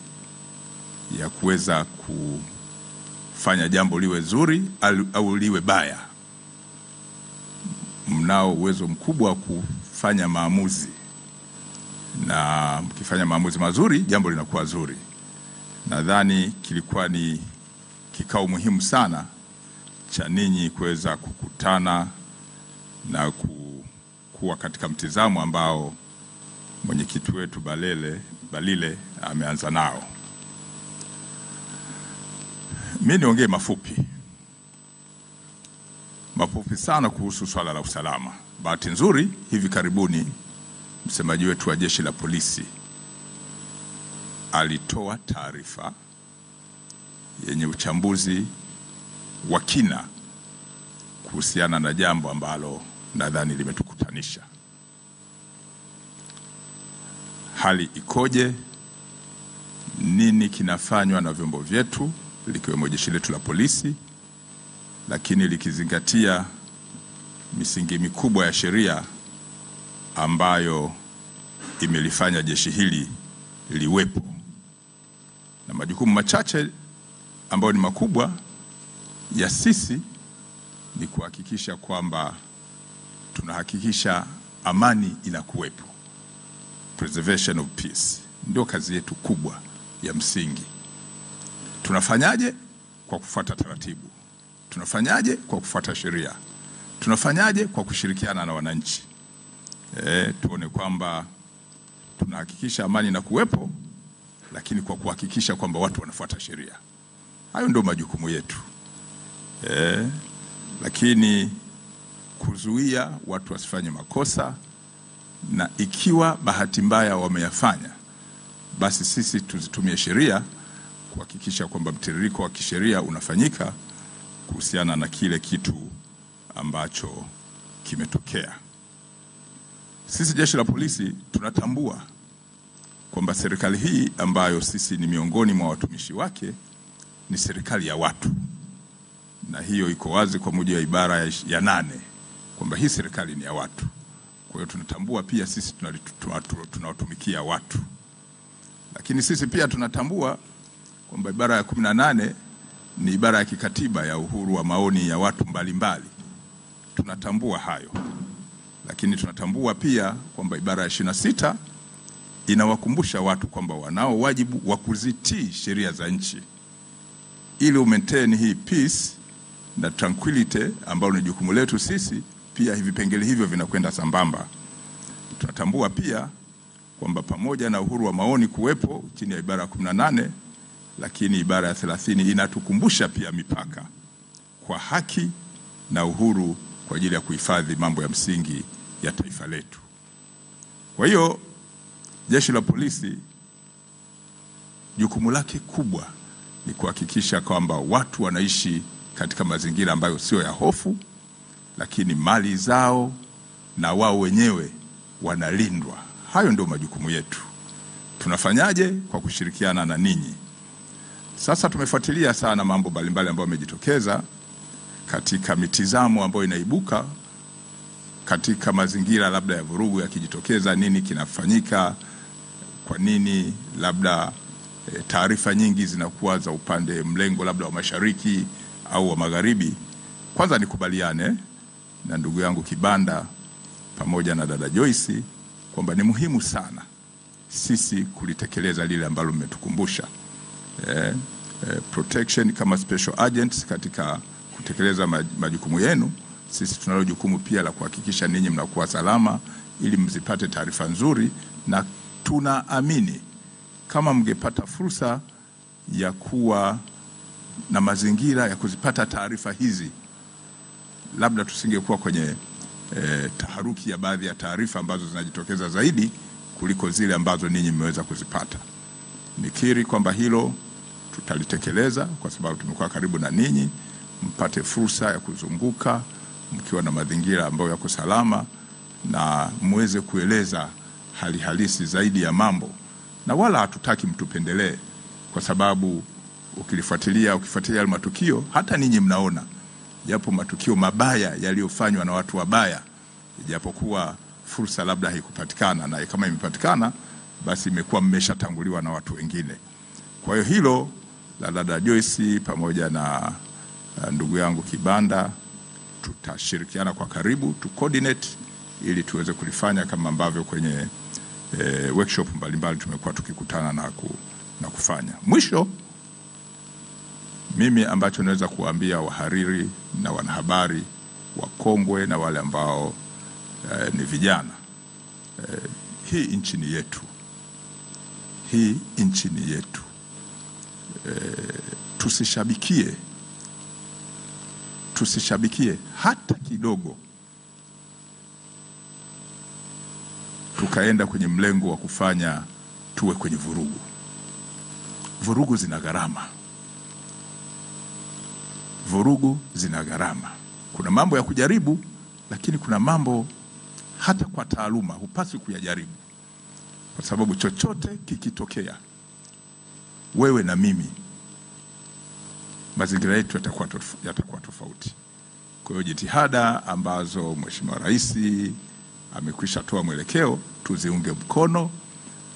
ya kuweza kufanya jambo liwe zuri au liwe baya. Mnao uwezo mkubwa wa kufanya maamuzi, na mkifanya maamuzi mazuri jambo linakuwa zuri. Nadhani kilikuwa ni kikao muhimu sana cha ninyi kuweza kukutana na kuwa katika mtizamo ambao mwenyekiti wetu Balile ameanza nao. Mimi niongee mafupi sana kuhusu swala la usalama. Bahati nzuri hivi karibuni msemaji wetu wa Jeshi la Polisi alitoa taarifa yenye uchambuzi wa kina kuhusiana na jambo ambalo nadhani limetukutanisha. Hali ikoje? Nini kinafanywa na vyombo vyetu likiwemo jeshi letu la polisi, lakini likizingatia misingi mikubwa ya sheria ambayo imelifanya jeshi hili liwepo, na majukumu machache ambayo ni makubwa ya sisi ni kuhakikisha kwamba tunahakikisha amani inakuwepo. Preservation of peace ndio kazi yetu kubwa ya msingi. Tunafanyaje? Kwa kufuata taratibu. Tunafanyaje? Kwa kufuata sheria. Tunafanyaje? Kwa kushirikiana na wananchi. Tuone kwamba tunahakikisha amani inakuwepo, lakini kwa kuhakikisha kwamba watu wanafuata sheria. Hayo ndio majukumu yetu. Lakini kuzuia watu wasifanye makosa, na ikiwa bahati mbaya wameyafanya, basi sisi tuzitumie sheria kuhakikisha kwamba mtiririko wa kisheria unafanyika kuhusiana na kile kitu ambacho kimetokea. Sisi Jeshi la Polisi tunatambua kwamba serikali hii ambayo sisi ni miongoni mwa watumishi wake ni serikali ya watu, na hiyo iko wazi kwa mujibu wa ibara ya 8 kwamba hii serikali ni ya watu. Kwa hiyo tunatambua pia sisi tunawatumikia watu, lakini sisi pia tunatambua kwamba ibara ya 18 ni ibara ya kikatiba ya uhuru wa maoni ya watu mbalimbali. Tunatambua hayo, lakini tunatambua pia kwamba ibara ya 26 inawakumbusha watu kwamba wanao wajibu wa kuzitii sheria za nchi ili maintain hii peace na tranquility ambayo ni jukumu letu sisi. Pia hivi vipengele hivyo vinakwenda sambamba. Tunatambua pia kwamba pamoja na uhuru wa maoni kuwepo chini ya ibara ya 18, lakini ibara ya 30 inatukumbusha pia mipaka kwa haki na uhuru kwa ajili ya kuhifadhi mambo ya msingi ya taifa letu. Kwa hiyo jeshi la polisi jukumu lake kubwa ni kuhakikisha kwamba watu wanaishi katika mazingira ambayo sio ya hofu, lakini mali zao na wao wenyewe wanalindwa. Hayo ndio majukumu yetu. Tunafanyaje? Kwa kushirikiana na ninyi. Sasa tumefuatilia sana mambo mbalimbali ambayo yamejitokeza katika mitizamo ambayo inaibuka katika mazingira labda ya vurugu yakijitokeza, nini kinafanyika, kwa nini labda taarifa nyingi zinakuwa za upande mlengo labda wa mashariki au wa magharibi. Kwanza nikubaliane na ndugu yangu Kibanda pamoja na dada Joyce kwamba ni muhimu sana sisi kulitekeleza lile ambalo mmetukumbusha. Protection kama special agents katika kutekeleza majukumu yenu, sisi tunalo jukumu pia la kuhakikisha ninyi mnakuwa salama ili mzipate taarifa nzuri, na tunaamini kama mngepata fursa ya kuwa na mazingira ya kuzipata taarifa hizi, labda tusingekuwa kwenye taharuki ya baadhi ya taarifa ambazo zinajitokeza zaidi kuliko zile ambazo ninyi mmeweza kuzipata. Nikiri kwamba hilo tutalitekeleza kwa sababu tumekuwa karibu na ninyi, mpate fursa ya kuzunguka mkiwa na mazingira ambayo yako salama na muweze kueleza hali halisi zaidi ya mambo, na wala hatutaki mtupendelee, kwa sababu ukifuatilia matukio hata ninyi mnaona yapo matukio mabaya yaliyofanywa na watu wabaya, ijapokuwa fursa labda haikupatikana, na kama imepatikana basi imekuwa mmeshatanguliwa na watu wengine. Kwa hiyo hilo la dada Joyce pamoja na ndugu yangu Kibanda tutashirikiana kwa karibu, tu coordinate ili tuweze kulifanya kama ambavyo kwenye workshop mbalimbali tumekuwa tukikutana na kufanya. Mwisho, mimi ambacho naweza kuambia wahariri na wanahabari wakongwe na wale ambao ni vijana, hii nchi ni yetu. Hii nchi ni yetu. Tusishabikie hata kidogo tukaenda kwenye mlengo wa kufanya tuwe kwenye vurugu. Vurugu zina gharama. Vurugu zina gharama. Kuna mambo ya kujaribu, lakini kuna mambo hata kwa taaluma hupaswi kuyajaribu, kwa sababu chochote kikitokea, wewe na mimi, mazingira yetu yatakuwa tofauti. Kwa hiyo jitihada ambazo Mheshimiwa Rais amekwisha toa mwelekeo tuziunge mkono,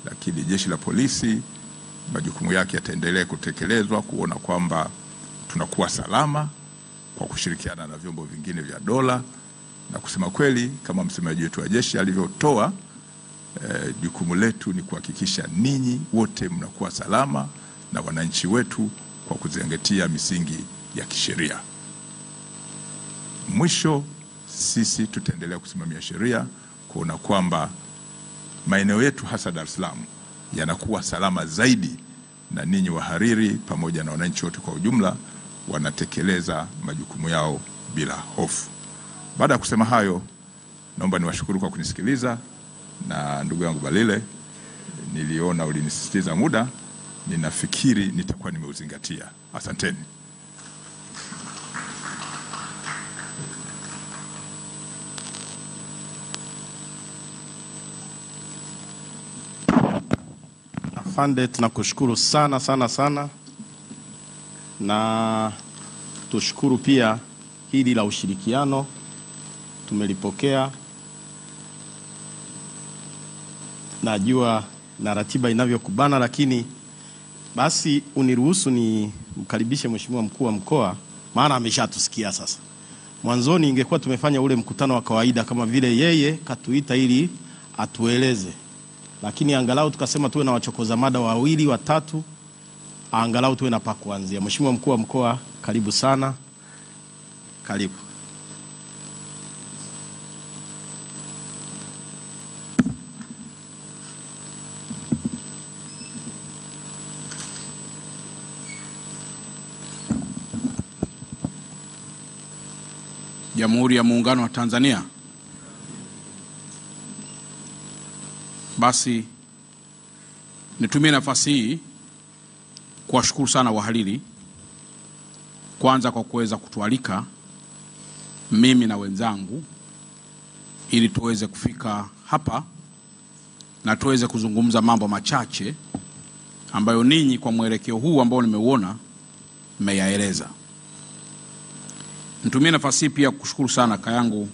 lakini jeshi la polisi majukumu yake yataendelea kutekelezwa kuona kwamba tunakuwa salama kwa kushirikiana na vyombo vingine vya dola. Na kusema kweli, kama msemaji wetu wa jeshi alivyotoa, jukumu letu ni kuhakikisha ninyi wote mnakuwa salama na wananchi wetu kwa kuzingatia misingi ya kisheria. Mwisho, sisi tutaendelea kusimamia sheria kuona kwamba maeneo yetu hasa Dar es Salaam yanakuwa salama zaidi, na ninyi wahariri pamoja na wananchi wote kwa ujumla wanatekeleza majukumu yao bila hofu. Baada ya kusema hayo, naomba niwashukuru kwa kunisikiliza, na ndugu yangu Balile, niliona ulinisisitiza muda, ninafikiri nitakuwa nimeuzingatia. Asanteni.
Afande, tunakushukuru sana, na tushukuru pia hili la ushirikiano tumelipokea. Najua na ratiba inavyokubana, lakini basi uniruhusu ni mkaribishe Mheshimiwa Mkuu wa Mkoa, maana ameshatusikia sasa. Mwanzoni ingekuwa tumefanya ule mkutano wa kawaida kama vile yeye katuita ili atueleze, lakini angalau tukasema tuwe na wachokoza mada wawili watatu, angalau tuwe na pa kuanzia. Mheshimiwa Mkuu wa Mkoa, karibu sana. Karibu.
Jamhuri ya Muungano wa Tanzania. Basi nitumie nafasi hii kuwashukuru sana wahariri, kwanza kwa kuweza kutualika mimi na wenzangu ili tuweze kufika hapa na tuweze kuzungumza mambo machache ambayo ninyi kwa mwelekeo huu ambao nimeuona mmeyaeleza. Nitumie nafasi hii pia kushukuru sana kayangu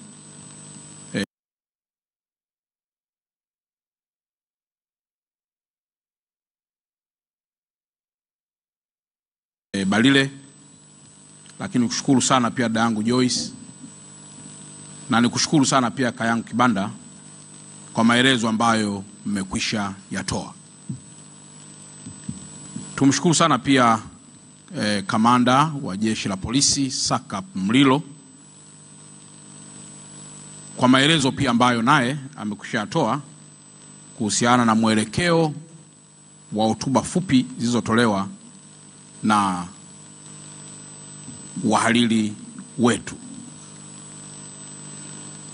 Balile, lakini kushukuru sana pia dadangu Joyce, na nikushukuru sana pia kayangu Kibanda kwa maelezo ambayo mmekwisha yatoa. Tumshukuru sana pia kamanda wa jeshi la polisi Sakap Mlilo kwa maelezo pia ambayo naye amekwisha yatoa kuhusiana na mwelekeo wa hotuba fupi zilizotolewa na wahariri wetu.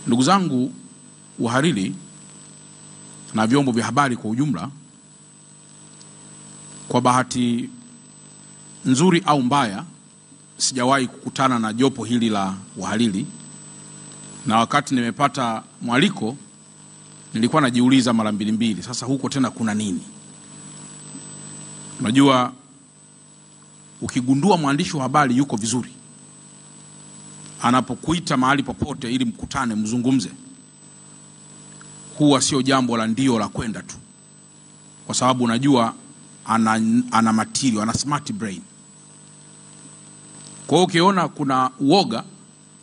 Ndugu zangu wahariri na vyombo vya habari kwa ujumla, kwa bahati nzuri au mbaya sijawahi kukutana na jopo hili la wahariri, na wakati nimepata mwaliko nilikuwa najiuliza mara mbili, sasa huko tena kuna nini? Unajua, ukigundua mwandishi wa habari yuko vizuri, anapokuita mahali popote ili mkutane mzungumze, huwa sio jambo la ndio la kwenda tu, kwa sababu unajua ana material, ana smart brain. Kwa hiyo ukiona kuna uoga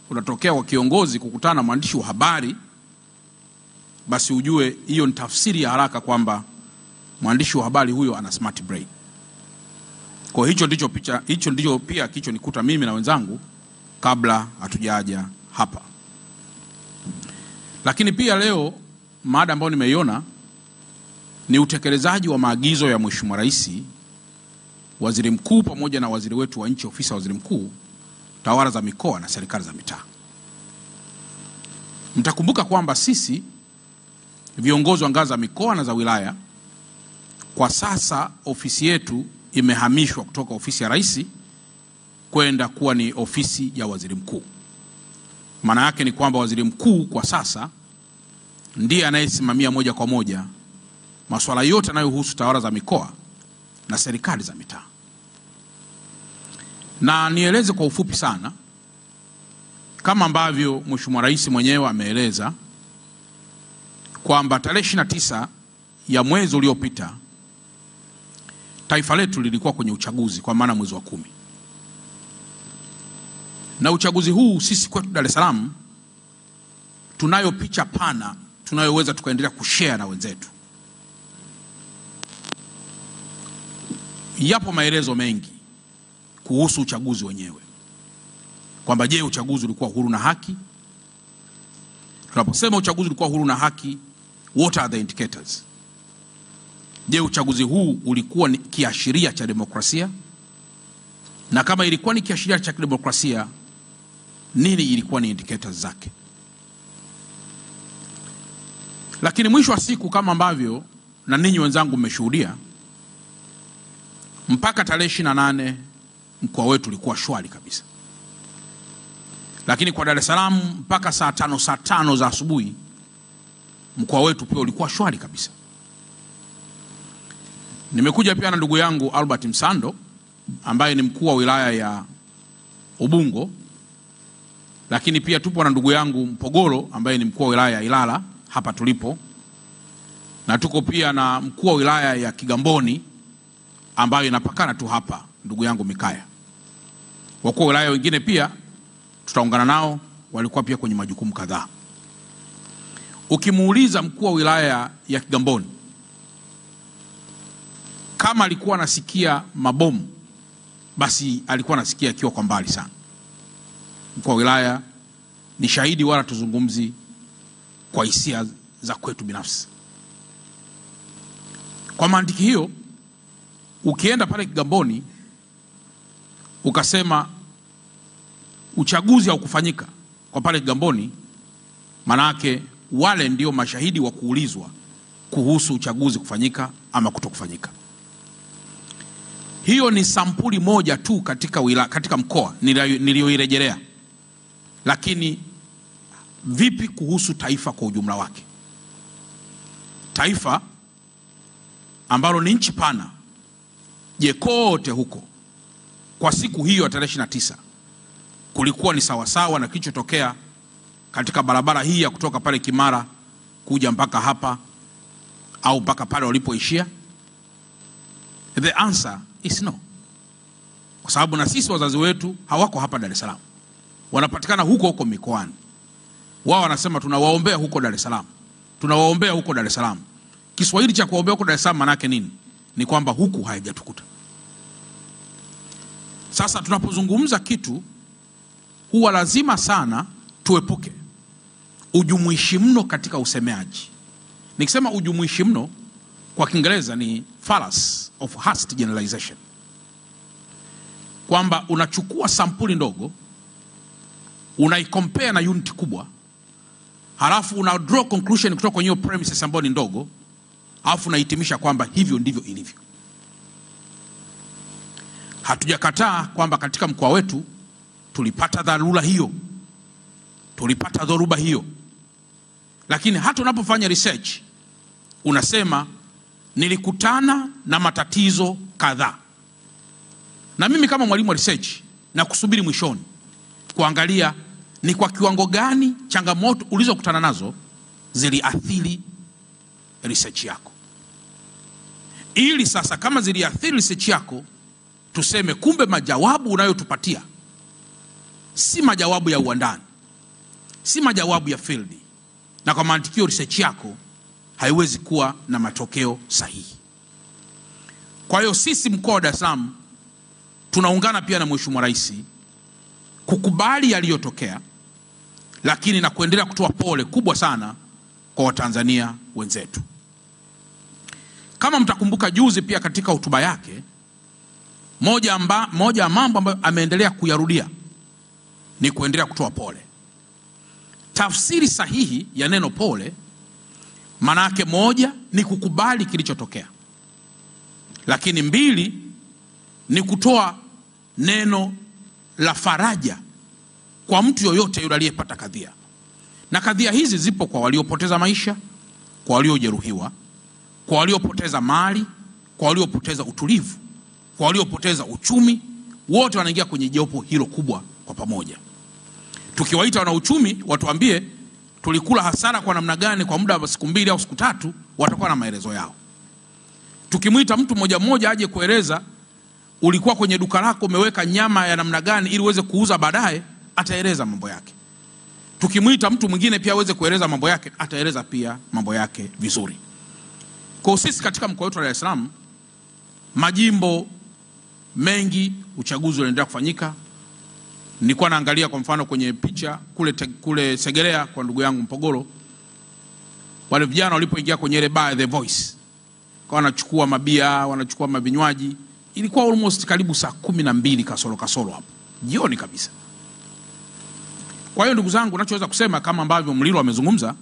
unatokea kwa kiongozi kukutana na mwandishi wa habari, basi ujue hiyo ni tafsiri ya haraka kwamba mwandishi wa habari huyo ana smart brain. Kwa hicho ndicho pia kichonikuta mimi na wenzangu kabla hatujaja hapa. Lakini pia leo mada ambayo nimeiona ni utekelezaji wa maagizo ya Mheshimiwa Rais, Waziri Mkuu pamoja na waziri wetu wa nchi ofisi ya Waziri Mkuu, tawala za mikoa na serikali za mitaa. Mtakumbuka kwamba sisi viongozi wa ngazi za mikoa na za wilaya, kwa sasa ofisi yetu imehamishwa kutoka ofisi ya Rais kwenda kuwa ni ofisi ya Waziri Mkuu. Maana yake ni kwamba Waziri Mkuu kwa sasa ndiye anayesimamia moja kwa moja masuala yote yanayohusu tawala za mikoa na serikali za mitaa. Na nieleze kwa ufupi sana, kama ambavyo Mheshimiwa Rais mwenyewe ameeleza kwamba tarehe 29 ya mwezi uliopita taifa letu lilikuwa kwenye uchaguzi, kwa maana mwezi wa 10. Na uchaguzi huu sisi kwetu Dar es Salaam tunayo picha pana tunayoweza tukaendelea kushare na wenzetu. Yapo maelezo mengi kuhusu uchaguzi wenyewe, kwamba je, uchaguzi ulikuwa huru na haki? Tunaposema uchaguzi ulikuwa huru na haki, what are the indicators? Je, uchaguzi huu ulikuwa ni kiashiria cha demokrasia? Na kama ilikuwa ni kiashiria cha demokrasia, nini ilikuwa ni indicators zake? Lakini mwisho wa siku, kama ambavyo na ninyi wenzangu mmeshuhudia, mpaka tarehe 28 mkoa wetu ulikuwa shwari kabisa. Lakini kwa Dar es Salaam mpaka saa 5 za asubuhi mkoa wetu pia ulikuwa shwari kabisa. Nimekuja pia na ndugu yangu Albert Msando ambaye ni mkuu wa wilaya ya Ubungo, lakini pia tupo na ndugu yangu Mpogoro ambaye ni mkuu wa wilaya ya Ilala hapa tulipo, na tuko pia na mkuu wa wilaya ya Kigamboni ambayo inapakana tu hapa, ndugu yangu Mikaya. Wakuu wa wilaya wengine pia tutaungana nao, walikuwa pia kwenye majukumu kadhaa. Ukimuuliza mkuu wa wilaya ya Kigamboni kama alikuwa anasikia mabomu, basi alikuwa anasikia akiwa kwa mbali sana. Mkuu wa wilaya ni shahidi, wala tuzungumzi kwa hisia za kwetu binafsi. Kwa mantiki hiyo, ukienda pale Kigamboni ukasema uchaguzi haukufanyika kwa pale Kigamboni, manake wale ndio mashahidi wa kuulizwa kuhusu uchaguzi kufanyika ama kutokufanyika. Hiyo ni sampuli moja tu katika mkoa niliyoirejelea. Lakini vipi kuhusu taifa kwa ujumla wake? Taifa ambalo ni nchi pana, je, kote huko kwa siku hiyo ya tarehe 29 kulikuwa ni sawasawa na kilichotokea katika barabara hii ya kutoka pale Kimara kuja mpaka hapa au mpaka pale walipoishia? The answer is no. Kwa sababu na sisi wazazi wetu hawako hapa Dar es Salaam, wanapatikana huko mikoani. Wao wanasema tunawaombea huko Dar es Salaam, tunawaombea huko Dar es Salaam. Kiswahili cha kuombea huko Dar es Salaam maana yake nini? Ni kwamba huku haijatukuta. Sasa tunapozungumza kitu, huwa lazima sana tuepuke ujumuishi mno katika usemeaji. Nikisema ujumuishi mno kwa Kiingereza ni fallacy of hasty generalization, kwamba unachukua sampuli ndogo unaicompare na unit kubwa, halafu una draw conclusion kutoka kwenye premises ambayo ni ndogo, halafu unahitimisha kwamba hivyo ndivyo ilivyo. Hatujakataa kwamba katika mkoa wetu tulipata dharura hiyo, tulipata dhoruba hiyo, lakini hata unapofanya research unasema nilikutana na matatizo kadhaa. Na mimi kama mwalimu wa research na kusubiri mwishoni kuangalia ni kwa kiwango gani changamoto ulizokutana nazo ziliathiri research yako, ili sasa kama ziliathiri research yako tuseme kumbe majawabu unayotupatia si majawabu ya uandani, si majawabu ya field, na kwa mantikio research yako haiwezi kuwa na matokeo sahihi. Kwa hiyo sisi mkoa wa Dar es Salaam tunaungana pia na Mheshimiwa Rais kukubali yaliyotokea, lakini na kuendelea kutoa pole kubwa sana kwa Watanzania wenzetu. Kama mtakumbuka juzi pia katika hotuba yake, moja ya mambo ambayo ameendelea kuyarudia ni kuendelea kutoa pole. Tafsiri sahihi ya neno pole maana yake moja ni kukubali kilichotokea, lakini mbili ni kutoa neno la faraja kwa mtu yoyote yule aliyepata kadhia. Na kadhia hizi zipo kwa waliopoteza maisha, kwa waliojeruhiwa, kwa waliopoteza mali, kwa waliopoteza utulivu, kwa waliopoteza uchumi. Wote wanaingia kwenye jopo hilo kubwa kwa pamoja. Tukiwaita wana uchumi watuambie tulikula hasara kwa namna gani kwa muda wa siku 2 au siku 3, watakuwa na maelezo yao. Tukimuita mtu mmoja aje kueleza ulikuwa kwenye duka lako umeweka nyama ya namna gani ili uweze kuuza baadaye, ataeleza mambo yake. Tukimuita mtu mwingine pia aweze kueleza mambo yake, ataeleza pia mambo yake vizuri. Kwa sisi katika mkoa wetu wa Dar es Salaam, majimbo mengi uchaguzi unaendelea kufanyika. Nilikuwa naangalia kwa mfano kwenye picha kule Segerea kwa ndugu yangu Mpogolo, wale vijana walipoingia kwenye ile bar The Voice, kwa wanachukua mabia, wanachukua mavinywaji, ilikuwa almost karibu saa 12 kasoro hapo jioni kabisa. Kwa hiyo ndugu zangu, ninachoweza kusema kama ambavyo Mlilo amezungumza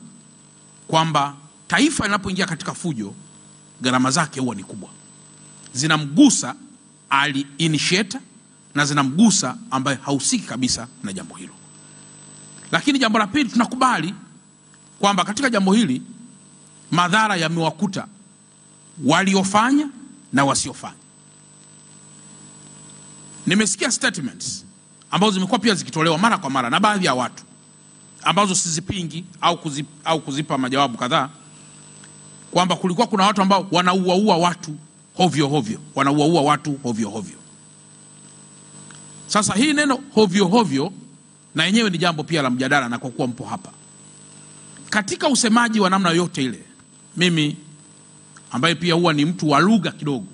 kwamba taifa linapoingia katika fujo, gharama zake huwa ni kubwa, zinamgusa initiator na zinamgusa ambaye hausiki kabisa na jambo hilo. Lakini jambo la pili, tunakubali kwamba katika jambo hili madhara yamewakuta waliofanya na wasiofanya. Nimesikia statements ambazo zimekuwa pia zikitolewa mara kwa mara na baadhi ya watu ambazo sizipingi au kuzipa majawabu kadhaa, kwamba kulikuwa kuna watu ambao wanauaua watu hovyo. Sasa hii neno hovyo na yenyewe ni jambo pia la mjadala, na kwa kuwa mpo hapa katika usemaji wa namna yote ile, mimi ambaye pia huwa ni mtu wa lugha kidogo,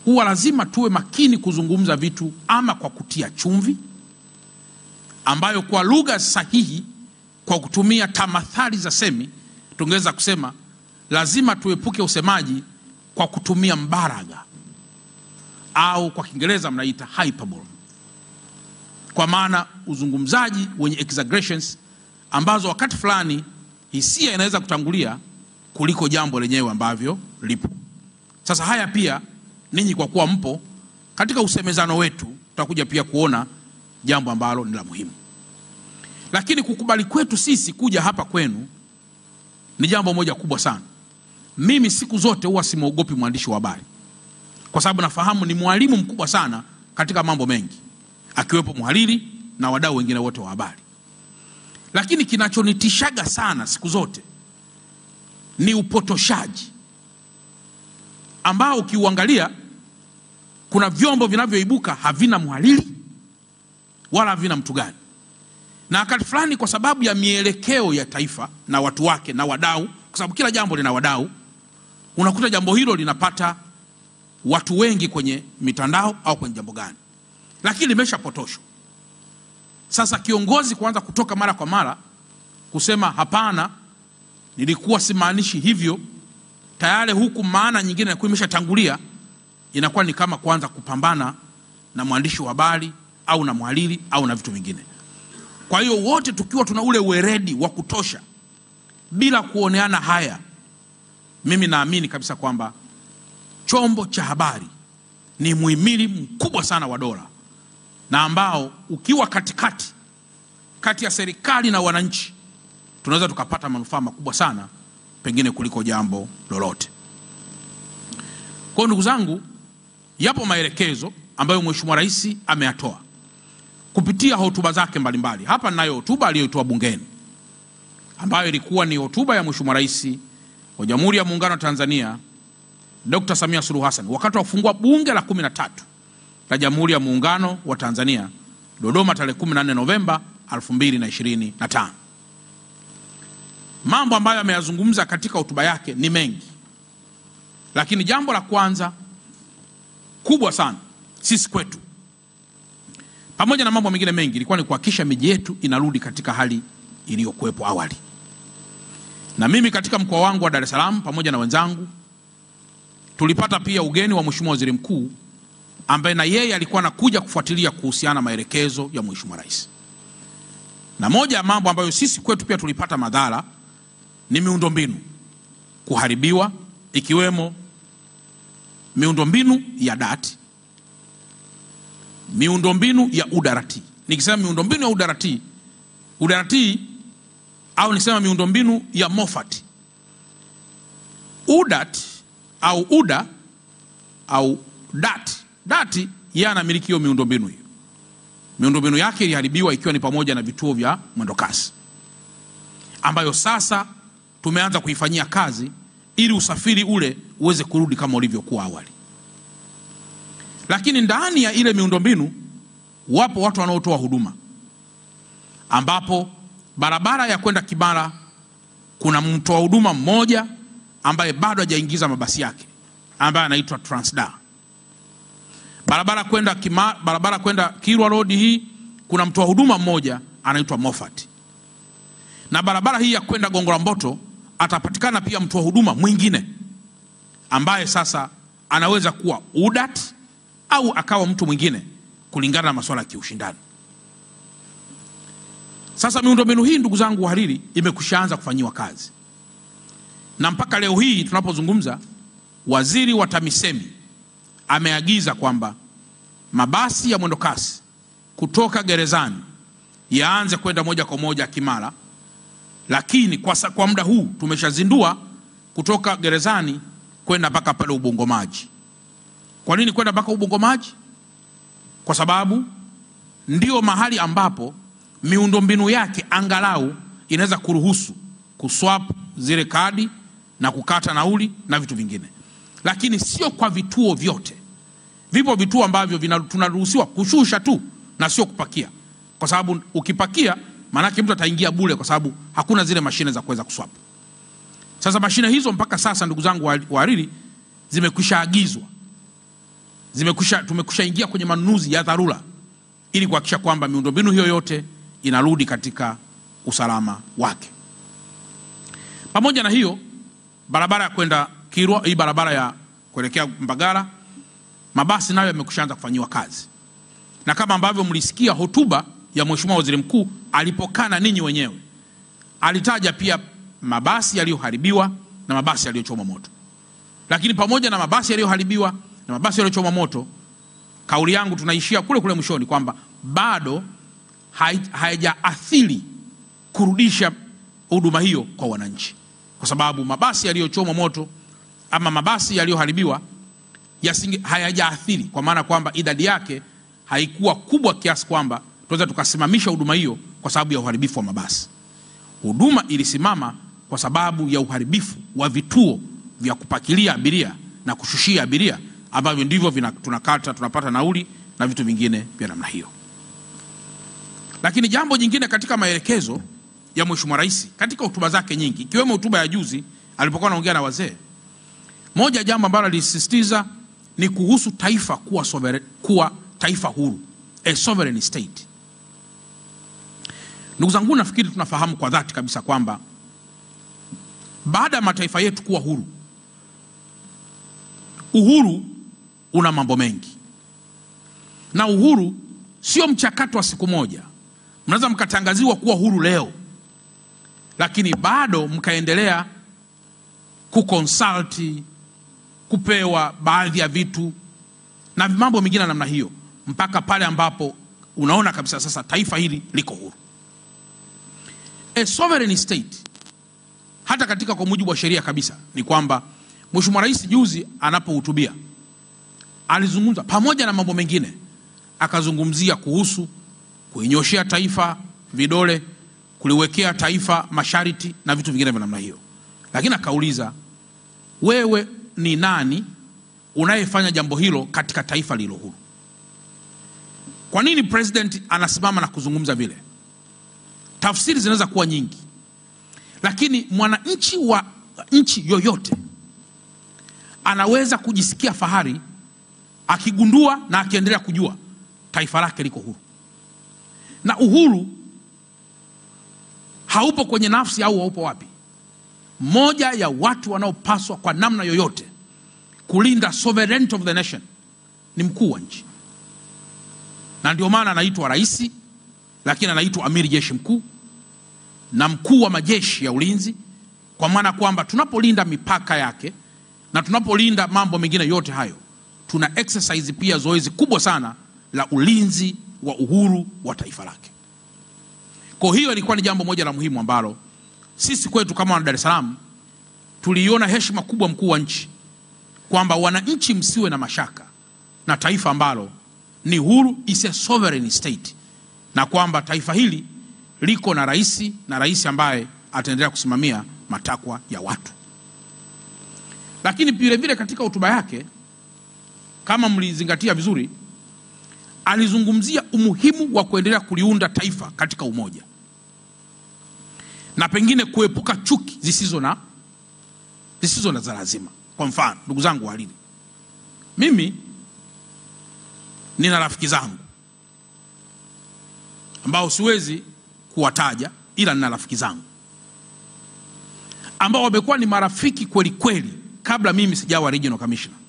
huwa lazima tuwe makini kuzungumza vitu ama kwa kutia chumvi, ambayo kwa lugha sahihi, kwa kutumia tamathali za semi, tungeweza kusema lazima tuepuke usemaji kwa kutumia mbaraga, au kwa Kiingereza mnaita hyperbole, kwa maana uzungumzaji wenye exaggerations ambazo wakati fulani hisia inaweza kutangulia kuliko jambo lenyewe ambavyo lipo. Sasa haya pia ninyi kwa kuwa mpo katika usemezano wetu, tutakuja pia kuona jambo ambalo ni la muhimu. Lakini kukubali kwetu sisi kuja hapa kwenu ni jambo moja kubwa sana. Mimi siku zote huwa simuogopi mwandishi wa habari, kwa sababu nafahamu ni mwalimu mkubwa sana katika mambo mengi, akiwepo mhariri na wadau wengine wote wa habari. Lakini kinachonitishaga sana siku zote ni upotoshaji ambao ukiuangalia kuna vyombo vinavyoibuka havina mhariri wala havina mtu gani. Na wakati fulani kwa sababu ya mielekeo ya taifa na watu wake na wadau, kwa sababu kila jambo lina wadau, unakuta jambo hilo linapata watu wengi kwenye mitandao au kwenye jambo gani, lakini limeshapotoshwa. Sasa kiongozi kuanza kutoka mara kwa mara kusema hapana, nilikuwa simaanishi hivyo, tayari huku maana nyingine inakuwa imeshatangulia, inakuwa ni kama kuanza kupambana na mwandishi wa habari au na mhariri au na vitu vingine. Kwa hiyo wote tukiwa tuna ule weredi wa kutosha bila kuoneana haya, mimi naamini kabisa kwamba chombo cha habari ni muhimili mkubwa sana wa dola, na ambao ukiwa kati ya serikali na wananchi, tunaweza tukapata manufaa makubwa sana pengine kuliko jambo lolote. Kwa ndugu zangu, yapo maelekezo ambayo Mheshimiwa Rais ameyatoa kupitia hotuba zake mbalimbali. Hapa ninayo hotuba aliyoitoa bungeni ambayo ilikuwa ni hotuba ya Mheshimiwa Rais wa Jamhuri ya Muungano wa Tanzania Dr. Samia Suluhu Hassan wakati wa kufungua bunge la 13 la Jamhuri ya Muungano wa Tanzania Dodoma tarehe 14 Novemba 2025. Mambo ambayo ameyazungumza katika hotuba yake ni mengi, lakini jambo la kwanza kubwa sana sisi kwetu, pamoja na mambo mengine mengi, ilikuwa ni kuhakikisha miji yetu inarudi katika hali iliyokuwepo awali. Na mimi katika mkoa wangu wa Dar es Salaam pamoja na wenzangu tulipata pia ugeni wa Mheshimiwa Waziri Mkuu ambaye na yeye alikuwa anakuja kufuatilia kuhusiana na maelekezo ya Mheshimiwa Rais. Na moja ya mambo ambayo sisi kwetu pia tulipata madhara ni miundombinu kuharibiwa, ikiwemo miundombinu ya dati, miundombinu ya udarati. Nikisema miundombinu ya udarati au nisema miundombinu ya mofati. Udat au uda au dati yana miliki hiyo miundombinu hiyo. Miundombinu yake iliharibiwa ikiwa ni pamoja na vituo vya mwendokasi ambayo sasa tumeanza kuifanyia kazi ili usafiri ule uweze kurudi kama ulivyokuwa awali. Lakini ndani ya ile miundombinu wapo watu wanaotoa huduma, ambapo barabara ya kwenda Kimara kuna mtoa huduma mmoja ambaye bado hajaingiza mabasi yake ambaye anaitwa Transda. Barabara kwenda Kilwa Road hii kuna mtoa huduma mmoja anaitwa Mofat. Na barabara hii ya kwenda Gongo la Mboto atapatikana pia mtoa huduma mwingine ambaye sasa anaweza kuwa UDAT au akawa mtu mwingine kulingana na masuala ya kiushindani. Sasa miundombinu hii ndugu zangu wahariri imekushaanza kufanyiwa kazi. Na mpaka leo hii tunapozungumza, Waziri wa TAMISEMI ameagiza kwamba mabasi ya mwendokasi kutoka gerezani yaanze kwenda moja kwa moja Kimara, lakini kwa muda huu tumeshazindua kutoka gerezani kwenda mpaka pale Ubungo Maji. Kwa nini kwenda mpaka Ubungo Maji? Kwa sababu ndio mahali ambapo miundombinu yake angalau inaweza kuruhusu kuswap zile kadi na kukata nauli na vitu vingine. Lakini sio kwa vituo vyote. Vipo vituo ambavyo tunaruhusiwa kushusha tu na sio kupakia. Kwa sababu ukipakia manake mtu ataingia bure kwa sababu hakuna zile mashine za kuweza kuswap. Sasa mashine hizo mpaka sasa ndugu zangu wahariri zimekwisha agizwa. Tumekwisha ingia kwenye manunuzi ya dharura ili kuhakikisha kwamba miundombinu hiyo yote inarudi katika usalama wake. Pamoja na hiyo, barabara ya kwenda Kilwa, hii barabara ya kuelekea Mbagala, mabasi nayo yamekushaanza kufanyiwa kazi. Na kama ambavyo mlisikia hotuba ya Mheshimiwa Waziri Mkuu alipokana ninyi wenyewe, alitaja pia mabasi yaliyoharibiwa na mabasi yaliyochomwa moto. Lakini pamoja na mabasi yaliyoharibiwa na mabasi yaliyochomwa moto, kauli yangu tunaishia kule kule mwishoni kwamba bado haijaathiri kurudisha huduma hiyo kwa wananchi, kwa sababu mabasi yaliyochomwa moto ama mabasi yaliyoharibiwa hayajaathiri, kwa maana kwamba idadi yake haikuwa kubwa kiasi kwamba tunaweza tukasimamisha huduma hiyo kwa sababu ya uharibifu wa mabasi. Huduma ilisimama kwa sababu ya uharibifu wa vituo vya kupakilia abiria na kushushia abiria, ambavyo ndivyo tunapata nauli na vitu vingine vya namna hiyo. Lakini jambo jingine katika maelekezo ya Mheshimiwa Rais katika hotuba zake nyingi, ikiwemo hotuba ya juzi alipokuwa anaongea na wazee, moja jambo ambalo alisisitiza ni kuhusu taifa kuwa taifa huru, a sovereign state. Ndugu zangu, nafikiri tunafahamu kwa dhati kabisa kwamba baada ya mataifa yetu kuwa huru, uhuru una mambo mengi, na uhuru sio mchakato wa siku moja. Mnaweza mkatangaziwa kuwa huru leo, lakini bado mkaendelea kuconsulti, kupewa baadhi ya vitu na mambo mengine namna hiyo, mpaka pale ambapo unaona kabisa sasa taifa hili liko huru. A sovereign state, hata katika kwa mujibu wa sheria kabisa, ni kwamba Mheshimiwa Rais juzi anapohutubia alizungumza pamoja na mambo mengine, akazungumzia kuhusu kuinyoshea taifa vidole, kuliwekea taifa masharti na vitu vingine vya namna hiyo. Lakini akauliza, wewe ni nani unayefanya jambo hilo katika taifa lilo huru? Kwa nini president anasimama na kuzungumza vile? Tafsiri zinaweza kuwa nyingi, lakini mwananchi wa nchi yoyote anaweza kujisikia fahari akigundua na akiendelea kujua taifa lake liko huru. Na uhuru haupo kwenye nafsi au haupo wapi. Moja ya watu wanaopaswa kwa namna yoyote kulinda sovereignty of the nation ni mkuu wa nchi, na ndio maana anaitwa rais, lakini anaitwa amiri jeshi mkuu na mkuu wa majeshi ya ulinzi, kwa maana kwamba tunapolinda mipaka yake na tunapolinda mambo mengine yote hayo, tuna exercise pia zoezi kubwa sana la ulinzi wa uhuru wa taifa lake. Kwa hiyo ilikuwa ni jambo moja la muhimu ambalo sisi kwetu kama wana Dar es Salaam tuliona heshima kubwa mkuu wa nchi, kwamba wananchi msiwe na mashaka na taifa ambalo ni huru, is a sovereign state, na kwamba taifa hili liko na rais ambaye ataendelea kusimamia matakwa ya watu. Lakini vile vile katika hotuba yake, kama mlizingatia vizuri, alizungumzia umuhimu wa kuendelea kuliunda taifa katika umoja na pengine kuepuka chuki zisizo na za lazima. Kwa mfano, ndugu zangu wahariri, mimi nina rafiki zangu ambao siwezi kuwataja, ila nina rafiki zangu ambao wamekuwa ni marafiki kweli kweli kabla mimi sijawa regional commissioner.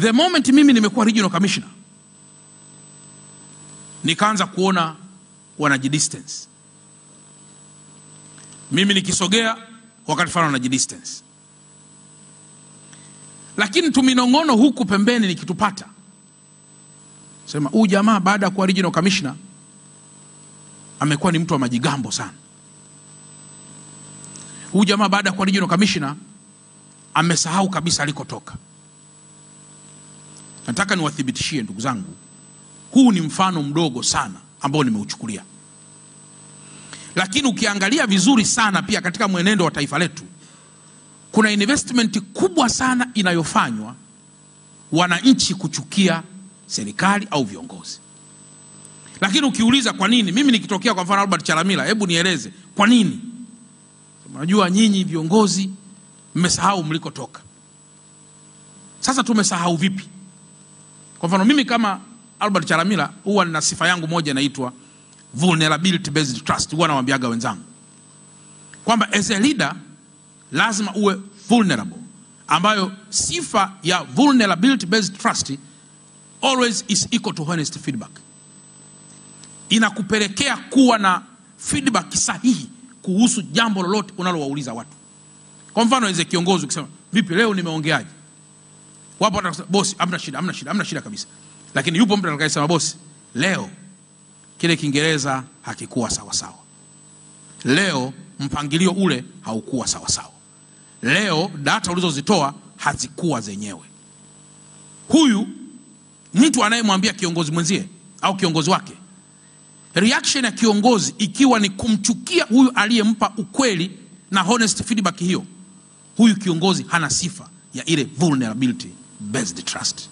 The moment mimi nimekuwa regional commissioner, nikaanza kuona wanajidistance. Mimi nikisogea wakati fulani wanajidistance. Lakini tuminongono huku pembeni nikitupata, sema huyu jamaa baada ya kuwa regional commissioner amekuwa ni mtu wa majigambo sana. Huyu jamaa baada ya kuwa regional commissioner amesahau kabisa alikotoka. Nataka niwathibitishie ndugu zangu, huu ni mfano mdogo sana ambao nimeuchukulia. Lakini ukiangalia vizuri sana pia katika mwenendo wa taifa letu, kuna investment kubwa sana inayofanywa wananchi kuchukia serikali au viongozi. Lakini ukiuliza kwa nini, mimi nikitokea kwa mfano Albert Chalamila, hebu nieleze kwa nini? Unajua nyinyi viongozi mmesahau mlikotoka. Sasa tumesahau vipi? Kwa mfano mimi kama Albert Chalamila huwa nina sifa yangu moja inaitwa vulnerability based trust. Huwa nawaambiaga wenzangu kwamba as a leader lazima uwe vulnerable, ambayo sifa ya vulnerability based trust always is equal to honest feedback. Inakupelekea kuwa na feedback sahihi kuhusu jambo lolote unalowauliza watu. Kwa mfano ize kiongozi ukisema, vipi leo nimeongeaje? Wapo watakasema, bosi, hamna shida kabisa. Lakini yupo mtu atakayesema, bosi, leo kile Kiingereza hakikuwa sawa sawa. Leo mpangilio ule haukuwa sawa sawa. Leo data ulizozitoa hazikuwa zenyewe. Huyu mtu anayemwambia kiongozi mwenzie au kiongozi wake, reaction ya kiongozi ikiwa ni kumchukia huyu aliyempa ukweli na honest feedback hiyo, huyu kiongozi hana sifa ya ile vulnerability based trust.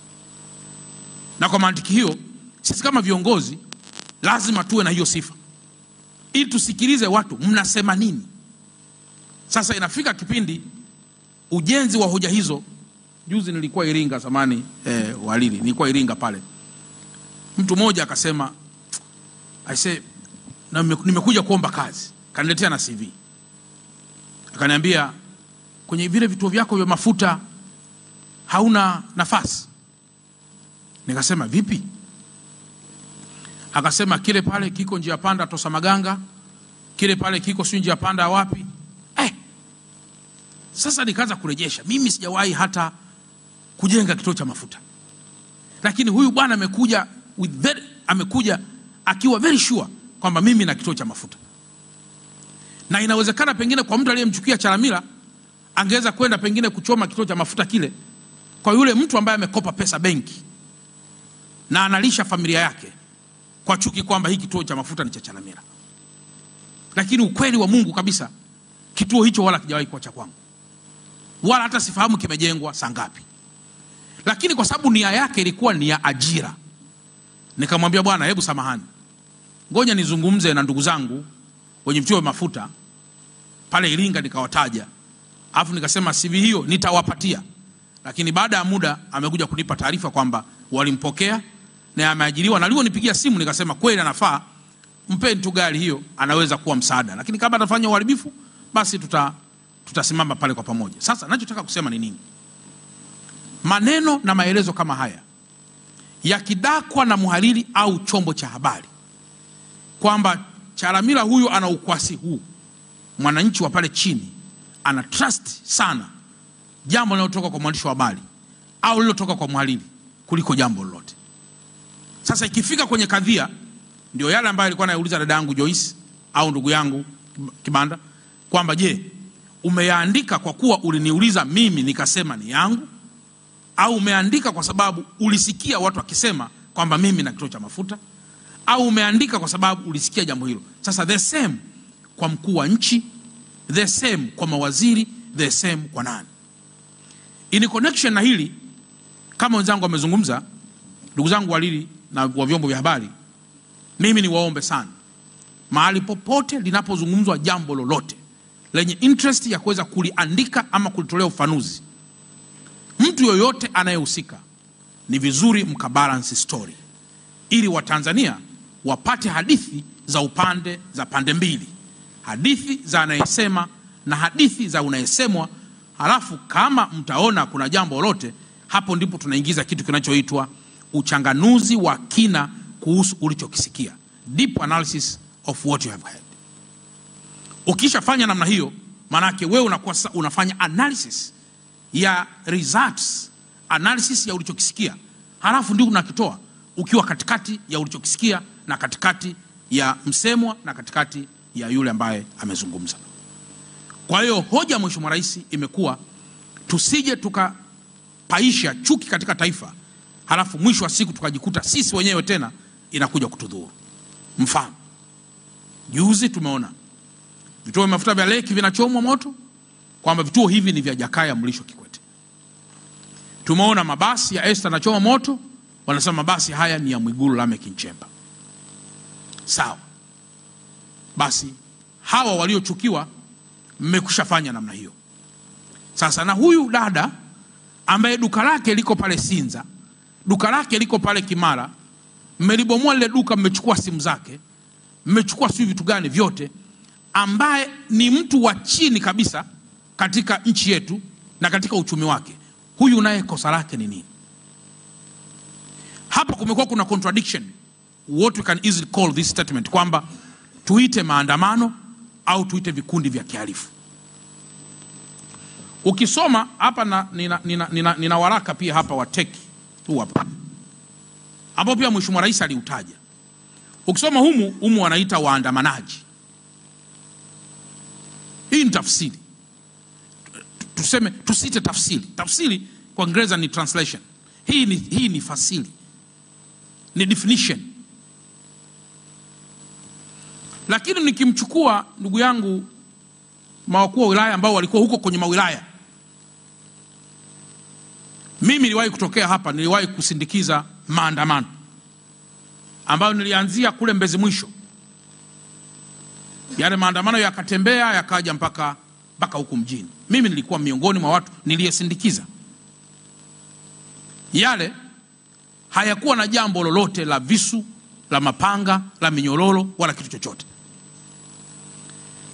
Na kwa mantiki hiyo, sisi kama viongozi lazima tuwe na hiyo sifa, ili tusikilize watu mnasema nini. Sasa inafika kipindi ujenzi wa hoja hizo. Juzi nilikuwa Iringa zamani, Walili, nilikuwa Iringa pale. Mtu mmoja akasema, nimekuja kuomba kazi. Kaniletea na CV. Akaniambia, kwenye vile vituo vyako vya mafuta hauna nafasi. Nikasema, vipi? Akasema, kile pale kiko njia panda Tosa Maganga, kile pale kiko si njia panda wapi. Sasa nikaanza kurejesha, mimi sijawahi hata kujenga kituo cha mafuta. Lakini huyu bwana amekuja akiwa very sure kwamba mimi na kituo cha mafuta. Na inawezekana pengine kwa mtu aliyemchukia Chalamila angeweza kwenda pengine kuchoma kituo cha mafuta kile kwa yule mtu ambaye amekopa pesa benki na analisha familia yake kwa chuki kwamba hii kituo cha mafuta ni cha Chalamila. Lakini ukweli wa Mungu kabisa, kituo hicho wala kijawahi kuwa cha kwangu, wala hata sifahamu kimejengwa saa ngapi. Lakini kwa sababu nia yake ilikuwa ni ya ajira, nikamwambia, bwana, hebu samahani, ngoja nizungumze na ndugu zangu wenye vituo vya mafuta pale Iringa. Nikawataja, alafu nikasema CV hiyo nitawapatia. Lakini baada ya muda amekuja kunipa taarifa kwamba walimpokea na ameajiriwa, na alionipigia simu nikasema kweli anafaa, mpeni tu gari hiyo, anaweza kuwa msaada. Lakini kama atafanya uharibifu, basi tutasimama pale kwa pamoja. Sasa ninachotaka kusema ni nini? Maneno na maelezo kama haya yakidakwa na muhariri au chombo cha habari kwamba Chalamila huyu ana ukwasi huu, mwananchi wa pale chini ana trust sana jambo linalotoka kwa mwandishi wa habari au lilotoka kwa muhariri kuliko jambo lolote. Sasa ikifika kwenye kadhia, ndio yale ambayo alikuwa anauliza dada yangu Joyce au ndugu yangu Kibanda kwamba, je, umeandika kwa kuwa uliniuliza mimi nikasema ni yangu, au umeandika kwa sababu ulisikia watu wakisema kwamba mimi na kituo cha mafuta, au umeandika kwa sababu ulisikia jambo hilo? Sasa the same kwa mkuu wa nchi, the same kwa mawaziri, the same kwa nani. In connection na hili, kama wenzangu wamezungumza, ndugu zangu Walili na wa vyombo vya habari, mimi ni waombe sana, mahali popote linapozungumzwa jambo lolote lenye interest ya kuweza kuliandika ama kulitolea ufanuzi, mtu yoyote anayehusika, ni vizuri mkabalance story ili Watanzania wapate hadithi za pande mbili, hadithi za anayesema na hadithi za unayesemwa. Halafu kama mtaona kuna jambo lolote, hapo ndipo tunaingiza kitu kinachoitwa uchanganuzi wa kina kuhusu ulichokisikia, deep analysis of what you have heard. Ukishafanya namna hiyo, manake wewe unakuwa unafanya analysis ya results, analysis ya ulichokisikia, halafu ndio unakitoa ukiwa katikati ya ulichokisikia na katikati ya msemwa na katikati ya yule ambaye amezungumza. Kwa hiyo hoja Mheshimiwa Rais imekuwa tusije tukapaisha chuki katika taifa, halafu mwisho wa siku tukajikuta sisi wenyewe tena inakuja kutudhuru. Mfano, juzi tumeona vituo vya mafuta vya Leki vinachomwa moto, kwamba vituo hivi ni vya Jakaya Mlisho Kikwete. Tumeona mabasi ya Esther yanachoma moto, wanasema mabasi haya ni ya Mwigulu Lameck Nchemba. Sawa, basi hawa waliochukiwa mmekushafanya namna hiyo. Sasa na huyu dada ambaye duka lake liko pale Sinza, duka lake liko pale Kimara, mmelibomoa lile duka, mmechukua simu zake, mmechukua sio vitu gani vyote, ambaye ni mtu wa chini kabisa katika nchi yetu na katika uchumi wake. Huyu naye kosa lake ni nini? Hapa kumekuwa kuna contradiction, what we can easily call this statement, kwamba tuite maandamano au tuite vikundi vya kihalifu. Ukisoma hapa nina waraka pia hapa wa teki tu hapa, ambao pia Mheshimiwa Rais aliutaja. Ukisoma humu wanaita waandamanaji. Hii ni tafsiri. Tuseme tusite tafsiri. Tafsiri kwa Kiingereza ni translation. Hii ni fasili. Ni definition. Lakini nikimchukua ndugu yangu mawakuu wa wilaya ambao walikuwa huko kwenye mawilaya. Mimi niliwahi kutokea hapa, niliwahi kusindikiza maandamano ambayo nilianzia kule Mbezi Mwisho. Yale maandamano yakatembea yakaja mpaka huku mjini. Mimi nilikuwa miongoni mwa watu niliyesindikiza. Yale hayakuwa na jambo lolote la visu, la mapanga, la minyororo wala kitu chochote.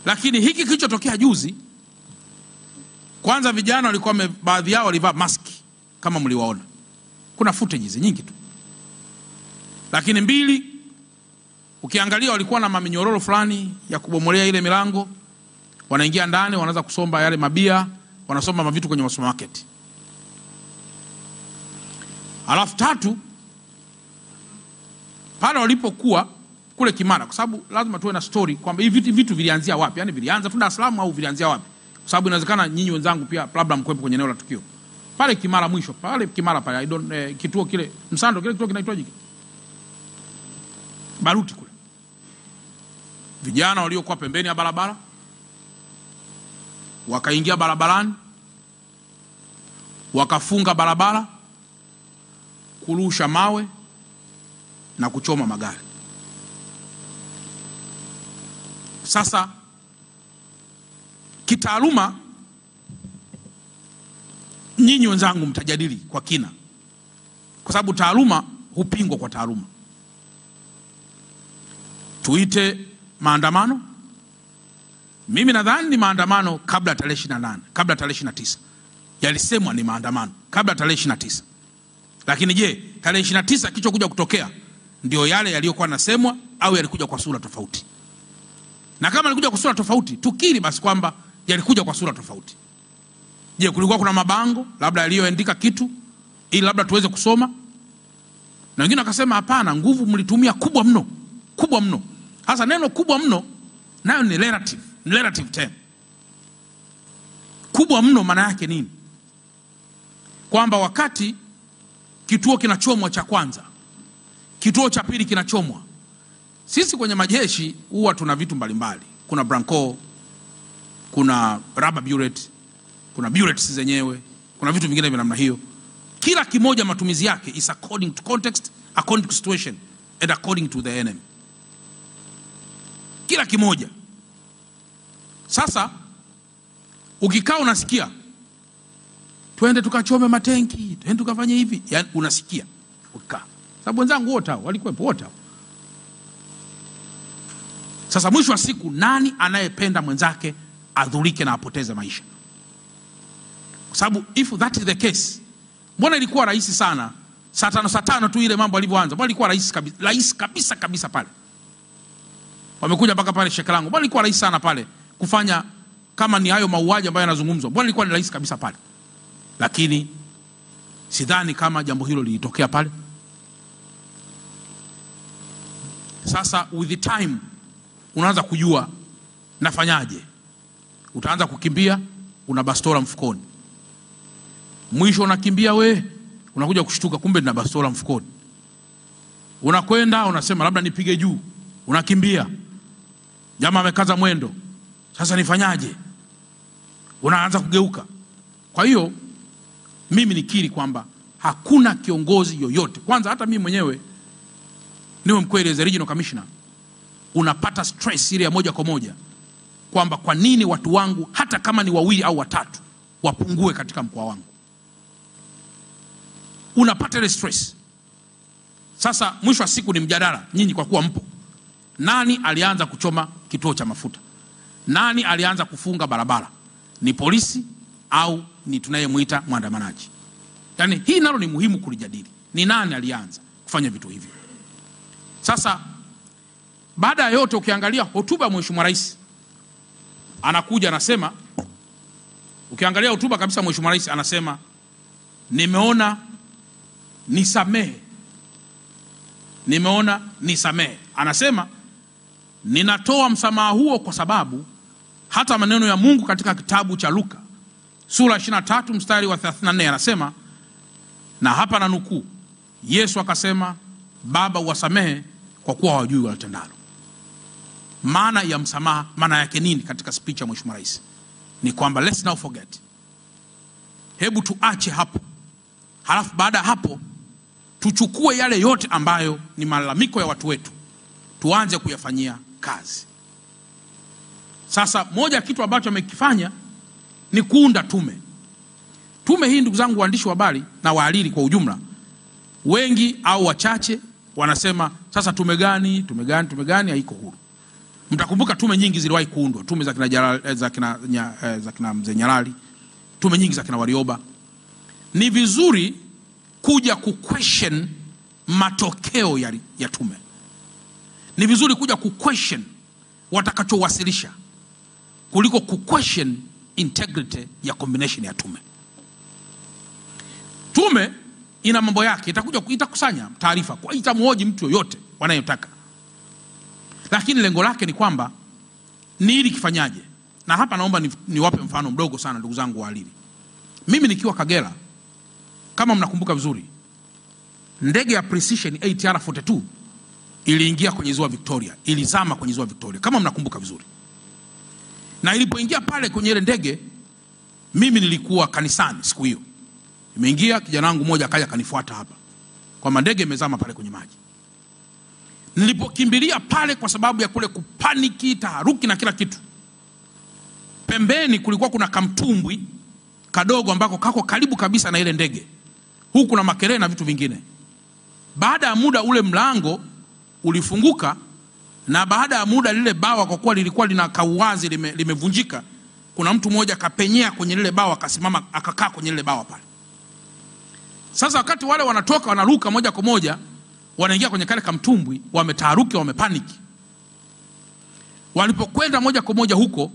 Lakini hiki kilichotokea juzi, kwanza vijana walikuwa baadhi yao walivaa maski kama mliwaona. Kuna footage nyingi tu. Lakini mbili, ukiangalia walikuwa na maminyororo fulani ya kubomolea ile milango. Wanaingia ndani, wanaanza kusomba yale mabia, wanasomba mavitu kwenye supermarket. Alafu tatu, pale walipokuwa kule Kimara, kwa sababu lazima tuwe na story kwamba hivi vitu vilianzia wapi? Yaani vilianza tu Dar es Salaam au vilianzia wapi? Kwa sababu inawezekana nyinyi wenzangu pia labda mkwepo kwenye eneo la tukio. Pale Kimara mwisho, pale Kimara pale kituo kile Msando, kile kituo kinaitwaje? Baruti kule. Vijana waliokuwa pembeni ya barabara wakaingia barabarani, wakafunga barabara, kurusha mawe na kuchoma magari. Sasa kitaaluma, nyinyi wenzangu mtajadili kwa kina, kwa sababu taaluma hupingwa kwa taaluma. Tuite maandamano. Mimi nadhani ni maandamano kabla tarehe 28, kabla tarehe 29. Yalisemwa ni maandamano kabla tarehe 29. Lakini je, tarehe 29 kilichokuja kutokea ndio yale yaliyokuwa nasemwa au yalikuja kwa sura tofauti? Na kama yalikuja kwa sura tofauti, tukiri basi kwamba yalikuja kwa sura tofauti. Je, kulikuwa kuna mabango labda yaliyoandika kitu ili labda tuweze kusoma? Na wengine wakasema hapana, nguvu mlitumia kubwa mno. Kubwa mno. Hasa neno kubwa mno nayo ni relative term. Kubwa mno maana yake nini? Kwamba wakati kituo kinachomwa cha kwanza, kituo cha pili kinachomwa, sisi kwenye majeshi huwa tuna vitu mbalimbali. Kuna branco, kuna rubber bullet, kuna bullets zenyewe, kuna vitu vingine vya namna hiyo. Kila kimoja matumizi yake is according to context, according to situation and according to the enemy. Kila kimoja. Sasa ukikaa unasikia twende tukachome matenki, twende tukafanye hivi, yani unasikia ukikaa. Sababu wenzangu wote hao walikuwepo wote hao. Sasa mwisho wa siku, nani anayependa mwenzake adhurike na apoteze maisha? Kwa sababu if that is the case, mbona ilikuwa rahisi sana saa tano tu ile mambo alivyoanza? Mbona ilikuwa rahisi kabisa pale? Wamekuja mpaka pale Shekelango. Mbona ilikuwa rahisi sana pale kufanya kama ni hayo mauaji ambayo yanazungumzwa? Mbona ilikuwa ni rahisi kabisa pale? Lakini sidhani kama jambo hilo lilitokea pale. Sasa with the time unaanza kujua nafanyaje. Utaanza kukimbia, una bastola mfukoni. Mwisho unakimbia unakuja kushtuka kumbe nina bastola mfukoni. Unakwenda unasema labda nipige juu. Unakimbia. Jamaa amekaza mwendo. Sasa nifanyaje? Unaanza kugeuka. Kwa hiyo mimi nikiri kwamba hakuna kiongozi yoyote, kwanza hata mimi mwenyewe niwe mkweli as a regional commissioner, unapata stress ile ya moja kwa moja kwamba kwa nini watu wangu hata kama ni wawili au watatu wapungue katika mkoa wangu. Unapata ile stress. Sasa mwisho wa siku ni mjadala, nyinyi kwa kuwa mpo. Nani alianza kuchoma kituo cha mafuta? Nani alianza kufunga barabara? Ni polisi au ni tunayemuita mwandamanaji? Yaani hii nalo ni muhimu kulijadili. Ni nani alianza kufanya vitu hivyo? Sasa baada ya yote ukiangalia hotuba ya Mheshimiwa Rais anakuja anasema, ukiangalia hotuba kabisa Mheshimiwa Rais anasema nimeona nisamehe. Nimeona nisamehe. Anasema ninatoa msamaha huo kwa sababu hata maneno ya Mungu katika kitabu cha Luka sura 23 mstari wa 34 anasema, na hapa na nukuu, Yesu akasema, Baba uwasamehe kwa kuwa hawajui walitendalo. Maana ya msamaha, maana yake nini katika speech ya Mheshimiwa Rais? Ni kwamba let's not forget. Hebu tuache hapo. Halafu baada hapo tuchukue yale yote ambayo ni malalamiko ya watu wetu, tuanze kuyafanyia kazi. Sasa moja kitu ambacho amekifanya ni kuunda tume. Tume hii, ndugu zangu waandishi wa habari na wahariri kwa ujumla, wengi au wachache wanasema sasa tume gani haiko huru. Mtakumbuka tume nyingi ziliwahi kuundwa, tume za kina Mzee Nyalali, tume nyingi za kina Warioba. Ni vizuri kuja ku-question matokeo ya tume. Ni vizuri kuja ku-question watakachowasilisha kuliko ku-question integrity ya combination ya tume. Tume ina mambo yake, itakusanya taarifa, itamhoji mtu yoyote wanayotaka. Lakini lengo lake ni kwamba ni ili kifanyaje. Na hapa naomba niwape mfano mdogo sana ndugu zangu wahariri. Mimi nikiwa Kagera, kama mnakumbuka vizuri, ndege ya Precision ATR42 iliingia kwenye ziwa Victoria, ilizama kwenye ziwa Victoria kama mnakumbuka vizuri. Na ilipoingia pale kwenye ile ndege, mimi nilikuwa kanisani siku hiyo. Imeingia, kijana wangu mmoja akaja kanifuata hapa kwa ndege imezama pale kwenye maji. Nilipokimbilia pale kwa sababu ya kule kupaniki, taharuki na kila kitu, pembeni kulikuwa kuna kamtumbwi kadogo ambako kako karibu kabisa na ile ndege. Huku kuna makelele na vitu vingine. Baada ya muda ule mlango ulifunguka, na baada ya muda lile bawa kwa kuwa lilikuwa lina kauwazi limevunjika, kuna mtu mmoja kapenyea kwenye lile bawa, akasimama akakaa kwenye lile bawa pale. Sasa wakati wale wanatoka wanaruka moja kwa moja wanaingia kwenye kale kamtumbwi, wametaharuki, wamepaniki. Walipokwenda moja kwa moja huko,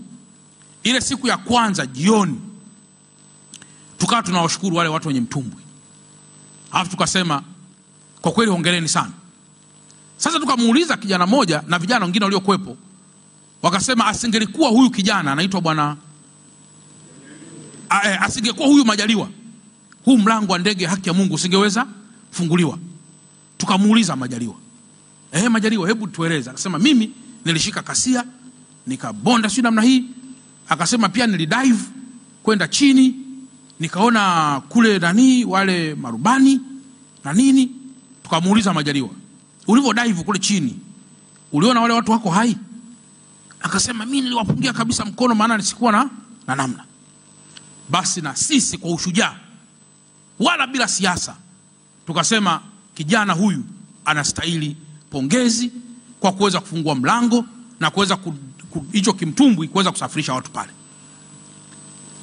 ile siku ya kwanza jioni, tukawa tunawashukuru wale watu wenye mtumbwi. Alafu tukasema kwa kweli hongereni sana. Sasa tukamuuliza kijana moja na vijana wengine waliokuepo, wakasema asingelikuwa huyu kijana anaitwa bwana asingekuwa huyu Majaliwa, huu mlango wa ndege haki ya Mungu usingeweza funguliwa. Tukamuuliza Majaliwa, Majaliwa hebu tueleza. Akasema mimi nilishika kasia nikabonda si namna hii. Akasema pia nilidive kwenda chini, nikaona kule nani wale marubani na nini. Tukamuuliza Majaliwa, ulivyo dive kule chini uliona wale watu wako hai? Akasema mimi niliwapungia kabisa mkono, maana nisikuwa na namna. Basi na sisi kwa ushujaa wala bila siasa tukasema kijana huyu anastahili pongezi kwa kuweza kufungua mlango na kuweza hicho kimtumbwi kuweza kusafirisha watu pale.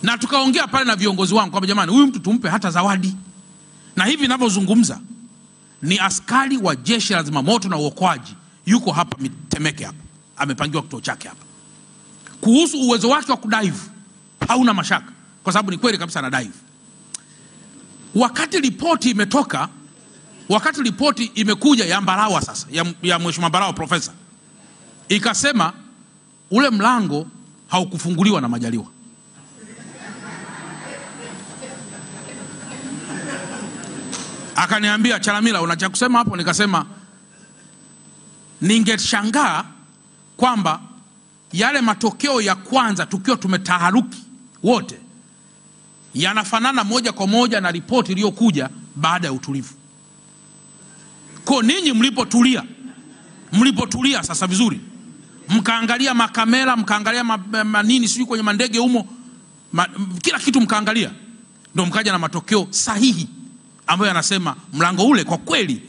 Na tukaongea pale na viongozi wangu kwamba jamani, huyu mtu tumpe hata zawadi. Na hivi ninavyozungumza ni askari wa jeshi la zimamoto na uokoaji, yuko hapa Temeke hapa, amepangiwa kituo chake hapa. Kuhusu uwezo wake wa kudive hauna mashaka, kwa sababu ni kweli kabisa na dive. Wakati ripoti imetoka, wakati ripoti imekuja ya Mbarawa sasa, ya Mheshimiwa Mbarawa profesa, ikasema ule mlango haukufunguliwa na Majaliwa. Akaniambia, Chalamila unacha kusema hapo? Nikasema ningeshangaa kwamba yale matokeo ya kwanza tukiwa tumetaharuki wote yanafanana moja kwa moja na ripoti iliyokuja baada ya utulivu. Kwa ninyi mlipotulia sasa vizuri, mkaangalia makamera, mkaangalia manini sijui kwenye mandege humo, kila kitu mkaangalia, ndio mkaja na matokeo sahihi ambayo yanasema mlango ule kwa kweli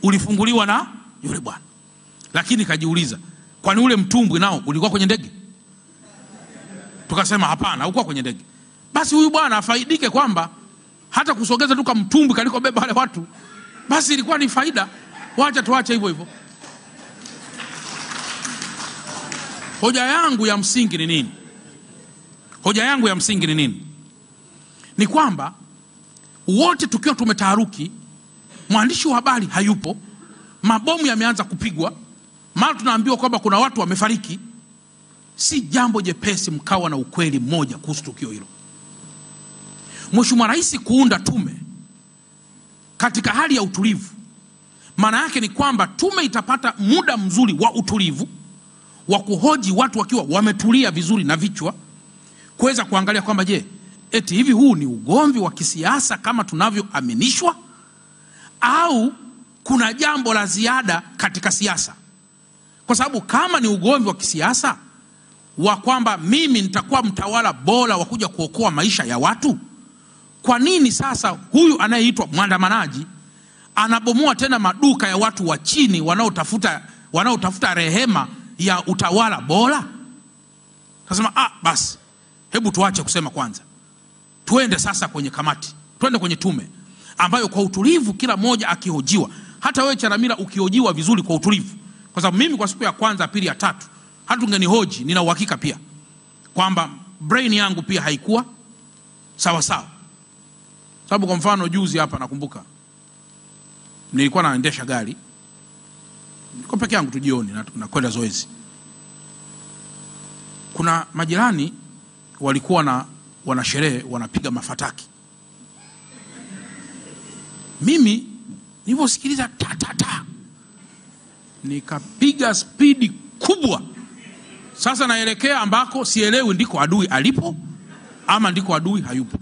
ulifunguliwa na yule bwana. Lakini kajiuliza, kwani ule mtumbwi nao ulikuwa kwenye ndege? Tukasema hapana, haukuwa kwenye ndege. Basi huyu bwana afaidike kwamba hata kusogeza tu kama mtumbwi kalikobeba wale watu, basi ilikuwa ni faida. Wacha tuache hivyo hivyo. Hoja yangu ya msingi ni nini? Hoja yangu ya msingi ni nini? Ni kwamba wote tukiwa tumetaharuki, mwandishi wa habari hayupo, mabomu yameanza kupigwa, mara tunaambiwa kwamba kuna watu wamefariki, si jambo jepesi mkawa na ukweli mmoja kuhusu tukio hilo. Mheshimiwa Rais kuunda tume katika hali ya utulivu, maana yake ni kwamba tume itapata muda mzuri wa utulivu wa kuhoji watu wakiwa wametulia vizuri na vichwa, kuweza kuangalia kwamba je, eti hivi huu ni ugomvi wa kisiasa kama tunavyoaminishwa, au kuna jambo la ziada katika siasa? Kwa sababu kama ni ugomvi wa kisiasa wa kwamba mimi nitakuwa mtawala bora wa kuja kuokoa maisha ya watu, kwa nini sasa huyu anayeitwa mwandamanaji anabomoa tena maduka ya watu wa chini wanaotafuta rehema ya utawala bora? Nasema basi hebu tuache kusema kwanza, tuende sasa kwenye kamati, tuende kwenye tume ambayo kwa utulivu kila mmoja akihojiwa, hata wewe Chalamila ukihojiwa vizuri kwa utulivu, kwa sababu mimi kwa siku ya kwanza, pili, ya tatu hata ungenihoji, nina uhakika pia kwamba brain yangu pia haikuwa sawa sawa. Sababu kwa mfano juzi hapa nakumbuka nilikuwa naendesha gari, niko peke yangu tu jioni na kwenda zoezi. Kuna majirani walikuwa wana sherehe, wanapiga mafataki. Mimi niliposikiliza ta nikapiga spidi kubwa. Sasa naelekea ambako sielewi ndiko adui alipo ama ndiko adui hayupo.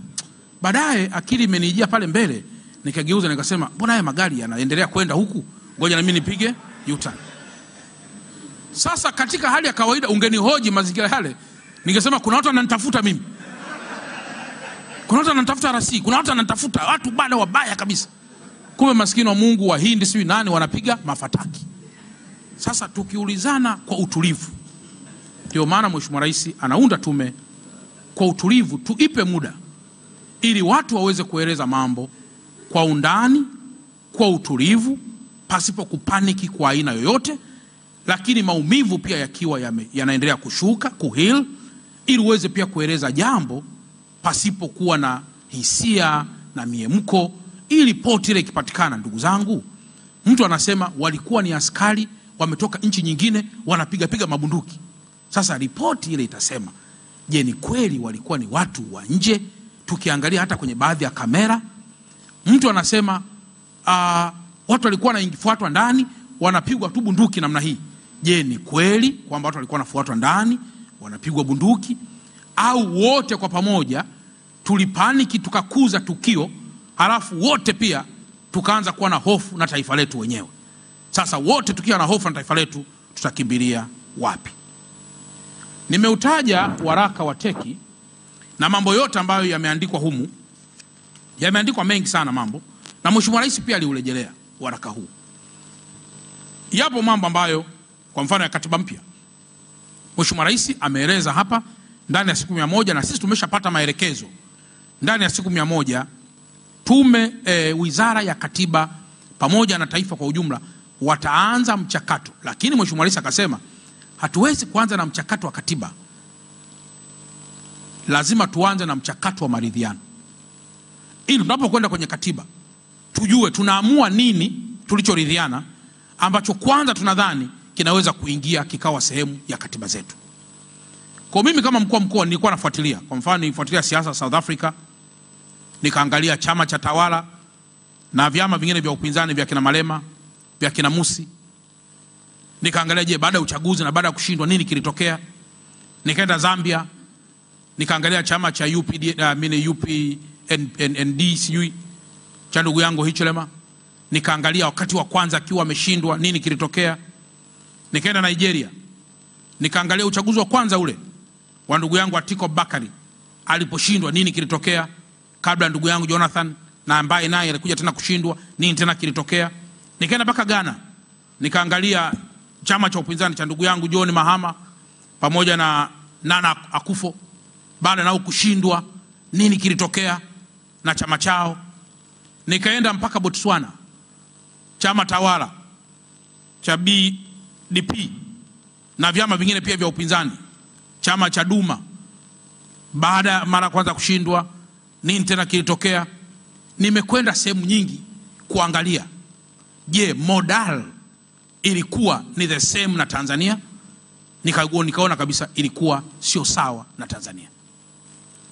Baadaye akili imenijia pale mbele, nikageuza nikasema, mbona haya magari yanaendelea kwenda huku? Ngoja na mimi nipige U-turn. Sasa katika hali ya kawaida ungenihoji mazingira yale, ningesema kuna watu wananitafuta mimi, kuna watu wananitafuta rasi, kuna watu wananitafuta, watu bado wabaya kabisa. Kumbe maskini wa Mungu wa Hindi siwi nani wanapiga mafataki. Sasa tukiulizana kwa utulivu, ndio maana Mheshimiwa Rais anaunda tume kwa utulivu, tuipe muda ili watu waweze kueleza mambo kwa undani, kwa utulivu, pasipo kupaniki kwa aina yoyote, lakini maumivu pia yakiwa yanaendelea kushuka, kuheal, ili uweze pia kueleza jambo pasipo kuwa na hisia na miemko, ili ripoti ile ikipatikana. Ndugu zangu, mtu anasema walikuwa ni askari wametoka nchi nyingine wanapiga mabunduki. Sasa ripoti ile itasema, je, ni kweli walikuwa ni watu wa nje? Tukiangalia hata kwenye baadhi ya kamera, mtu anasema watu walikuwa wanafuatwa ndani wanapigwa tu bunduki namna hii. Je, ni kweli kwamba watu walikuwa wanafuatwa ndani wanapigwa bunduki, au wote kwa pamoja tulipaniki tukakuza tukio, halafu wote pia tukaanza kuwa na hofu na taifa letu wenyewe? Sasa wote tukiwa na hofu na taifa letu, tutakimbilia wapi? Nimeutaja waraka wa teki na mambo yote ambayo yameandikwa humu, yameandikwa mengi sana mambo, na Mheshimiwa Rais pia aliurejelea waraka huu. Yapo mambo ambayo kwa mfano ya katiba mpya, Mheshimiwa Rais ameeleza hapa ndani ya siku 100, na sisi tumeshapata maelekezo ndani ya siku 100 tume Wizara ya Katiba pamoja na taifa kwa ujumla wataanza mchakato. Lakini Mheshimiwa Rais akasema hatuwezi kuanza na mchakato wa katiba, lazima tuanze na mchakato wa maridhiano, ili tunapokwenda kwenye katiba tujue tunaamua nini tulichoridhiana, ambacho kwanza tunadhani kinaweza kuingia kikawa sehemu ya katiba zetu. Kwa mimi kama mkuu wa mkoa nilikuwa nafuatilia, kwa mfano nilifuatilia siasa South Africa, nikaangalia chama cha tawala na vyama vingine vya upinzani vya kina Malema, vya kina Musi. Nikaangalia je, baada ya uchaguzi na baada ya kushindwa nini kilitokea. Nikaenda Zambia, nikaangalia chama cha UPND sijui cha ndugu yangu Hichilema. Nikaangalia wakati wa kwanza akiwa ameshindwa nini kilitokea. Nikaenda Nigeria, nikaangalia uchaguzi wa kwanza ule wa ndugu yangu Atiko Bakari aliposhindwa nini kilitokea, kabla ndugu yangu Jonathan na ambaye naye alikuja tena kushindwa nini tena kilitokea. Nikaenda mpaka Ghana, nikaangalia chama cha upinzani cha ndugu yangu John Mahama pamoja na Nana Akufo, baada nao kushindwa nini kilitokea na chama chao. Nikaenda mpaka Botswana, chama tawala cha BDP na vyama vingine pia vya upinzani, chama cha Duma baada ya mara kwanza kushindwa, nini tena kilitokea. Nimekwenda sehemu nyingi kuangalia, je, modal ilikuwa ni the same na Tanzania? Nikaona kabisa ilikuwa sio sawa na Tanzania.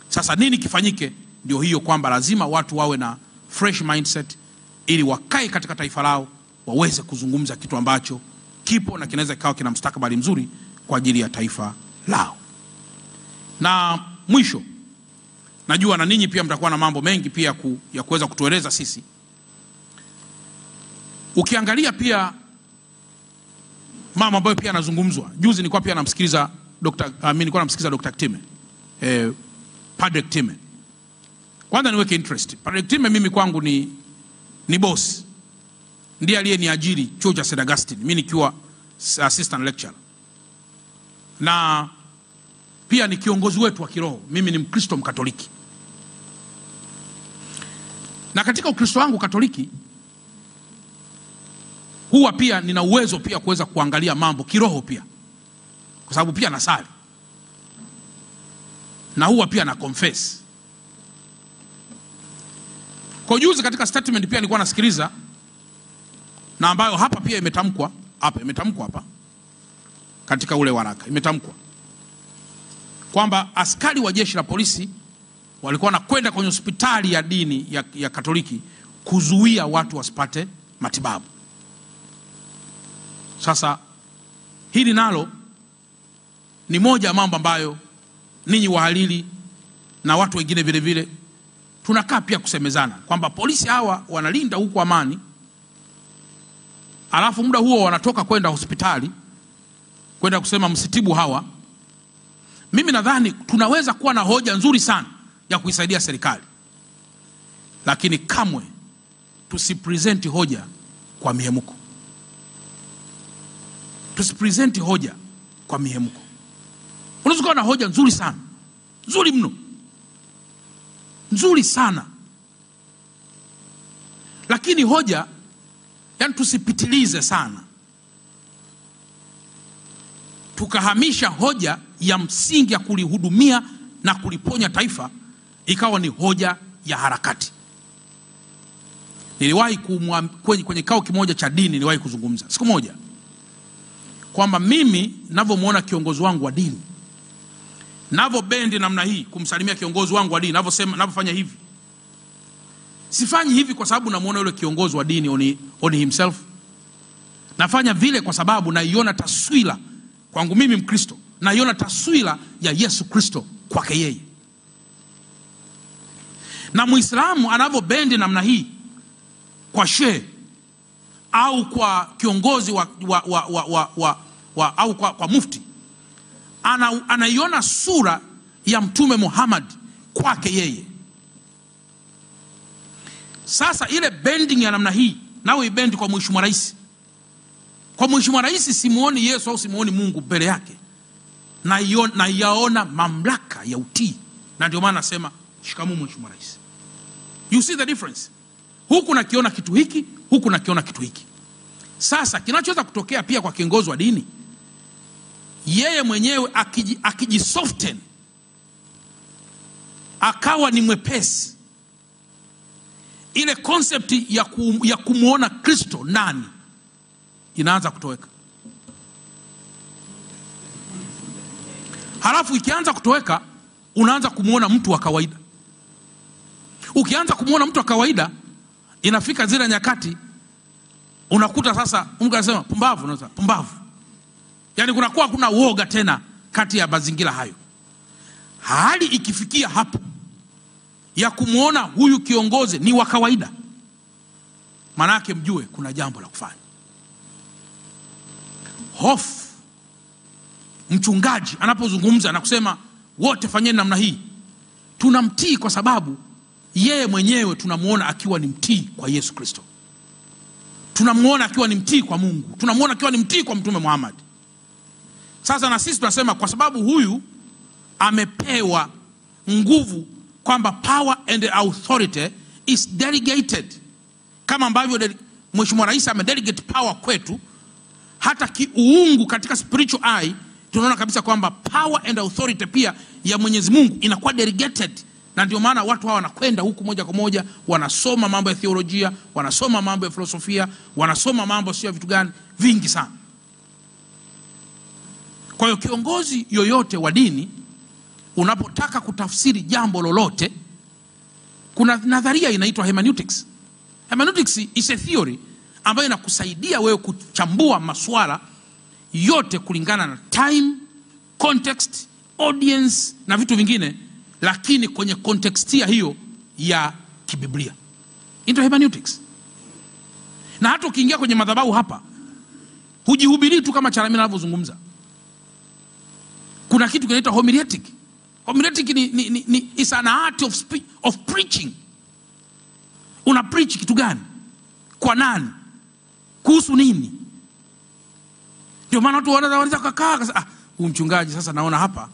Sasa nini kifanyike? Ndio hiyo kwamba lazima watu wawe na fresh mindset ili wakae katika taifa lao waweze kuzungumza kitu ambacho kipo na kinaweza kikawa kina mustakabali mzuri kwa ajili ya taifa lao. Na mwisho, najua na ninyi pia mtakuwa na mambo mengi pia ya kuweza kutueleza sisi. Ukiangalia mambo ambayo pia yanazungumzwa. Juzi nilikuwa pia namsikiliza Dr. Kitime. Padre Kitime. Kwanza niweke interest. Padre Kitime mimi kwangu ni boss. Ndiye aliyeniajiri chuo cha St. Augustine, mimi nikiwa assistant lecturer. Na pia ni kiongozi wetu wa kiroho. Mimi ni Mkristo Mkatoliki. Na katika Ukristo wangu Katoliki huwa pia nina uwezo pia kuweza kuangalia mambo kiroho pia. Kwa sababu pia nasali. Na huwa pia na confess. Kwa juzi katika statement pia nilikuwa nasikiliza, na ambayo hapa pia imetamkwa hapa katika ule waraka imetamkwa kwamba askari wa jeshi la polisi walikuwa wanakwenda kwenye hospitali ya dini ya Katoliki kuzuia watu wasipate matibabu. Sasa hili nalo ni moja ya mambo ambayo ninyi wahalili na watu wengine vile vile tunakaa pia kusemezana kwamba polisi hawa wanalinda huku amani, alafu muda huo wanatoka kwenda hospitali kwenda kusema msitibu hawa. Mimi nadhani tunaweza kuwa na hoja nzuri sana ya kuisaidia serikali, lakini kamwe tusipresent hoja kwa mihemuko. Tusipresent hoja kwa mihemuko. Unaweza kuwa na hoja nzuri sana, nzuri mno, nzuri sana, lakini hoja, yani tusipitilize sana tukahamisha hoja ya msingi ya kulihudumia na kuliponya taifa ikawa ni hoja ya harakati. Niliwahi kwenye kikao kimoja cha dini niliwahi kuzungumza siku moja kwamba mimi ninavyomuona kiongozi wangu wa dini, ninavyobendi namna hii kumsalimia kiongozi wangu wa dini, ninavyofanya hivi, sifanyi hivi kwa sababu namuona yule kiongozi wa dini on himself. Nafanya vile kwa sababu naiona taswira kwangu mimi Mkristo, naiona taswira ya Yesu Kristo kwake yeye. Na Muislamu anavyobendi namna hii kwa shehe au kwa kiongozi au kwa mufti, anaiona sura ya Mtume Muhammad kwake yeye. Sasa ile bending ya namna hii nawe ibendi kwa Mheshimiwa Rais. Kwa Mheshimiwa Rais simuoni Yesu au simuoni Mungu mbele yake, na yaona mamlaka ya utii. Na ndio maana nasema shikamoo Mheshimiwa Rais. You see the difference? Huku nakiona kitu hiki, huku nakiona kitu hiki. Sasa kinachoweza kutokea pia kwa kiongozi wa dini, yeye mwenyewe akijisoften, akawa ni mwepesi, ile concept ya kumuona Kristo nani inaanza kutoweka. Halafu ikianza kutoweka, unaanza kumuona mtu wa kawaida. Ukianza kumuona mtu wa kawaida, inafika zile nyakati unakuta sasa Mungu anasema pumbavu, unasema pumbavu. Yaani kunakuwa kuna uoga tena kati ya mazingira hayo. Hali ikifikia hapo ya kumuona huyu kiongozi ni wa kawaida, maana yake mjue kuna jambo la kufanya. Hofu. Mchungaji anapozungumza na kusema wote fanyeni namna hii, tunamtii kwa sababu yeye mwenyewe tunamuona akiwa ni mtii kwa Yesu Kristo. Tunamuona akiwa ni mtii kwa Mungu. Tunamuona akiwa ni mtii kwa Mtume Muhammad. Sasa na sisi tunasema kwa sababu huyu amepewa nguvu, kwamba power and authority is delegated. Kama ambavyo Mheshimiwa Rais amedelegate power kwetu, hata kiuungu katika spiritual eye tunaona kabisa kwamba power and authority pia ya Mwenyezi Mungu inakuwa delegated, na ndio maana watu hawa wanakwenda huku moja kwa moja, wanasoma mambo ya theolojia, wanasoma mambo ya filosofia, wanasoma mambo sio vitu gani vingi sana. Kwa hiyo kiongozi yoyote wa dini unapotaka kutafsiri jambo lolote, kuna nadharia inaitwa hermeneutics. Hermeneutics is a theory ambayo inakusaidia wewe kuchambua masuala yote kulingana na time, context, audience na vitu vingine, lakini kwenye context hiyo ya kibiblia. Into hermeneutics. Na hata ukiingia kwenye madhabahu hapa, hujihubiri tu kama Chalamila anavyozungumza. Kuna kitu kinaitwa homiletic. Homiletic ni is an art of preaching. Una preach kitu gani? Kwa nani? Kuhusu nini? Ndio maana watu wanaweza kukaa huyu mchungaji sasa naona hapa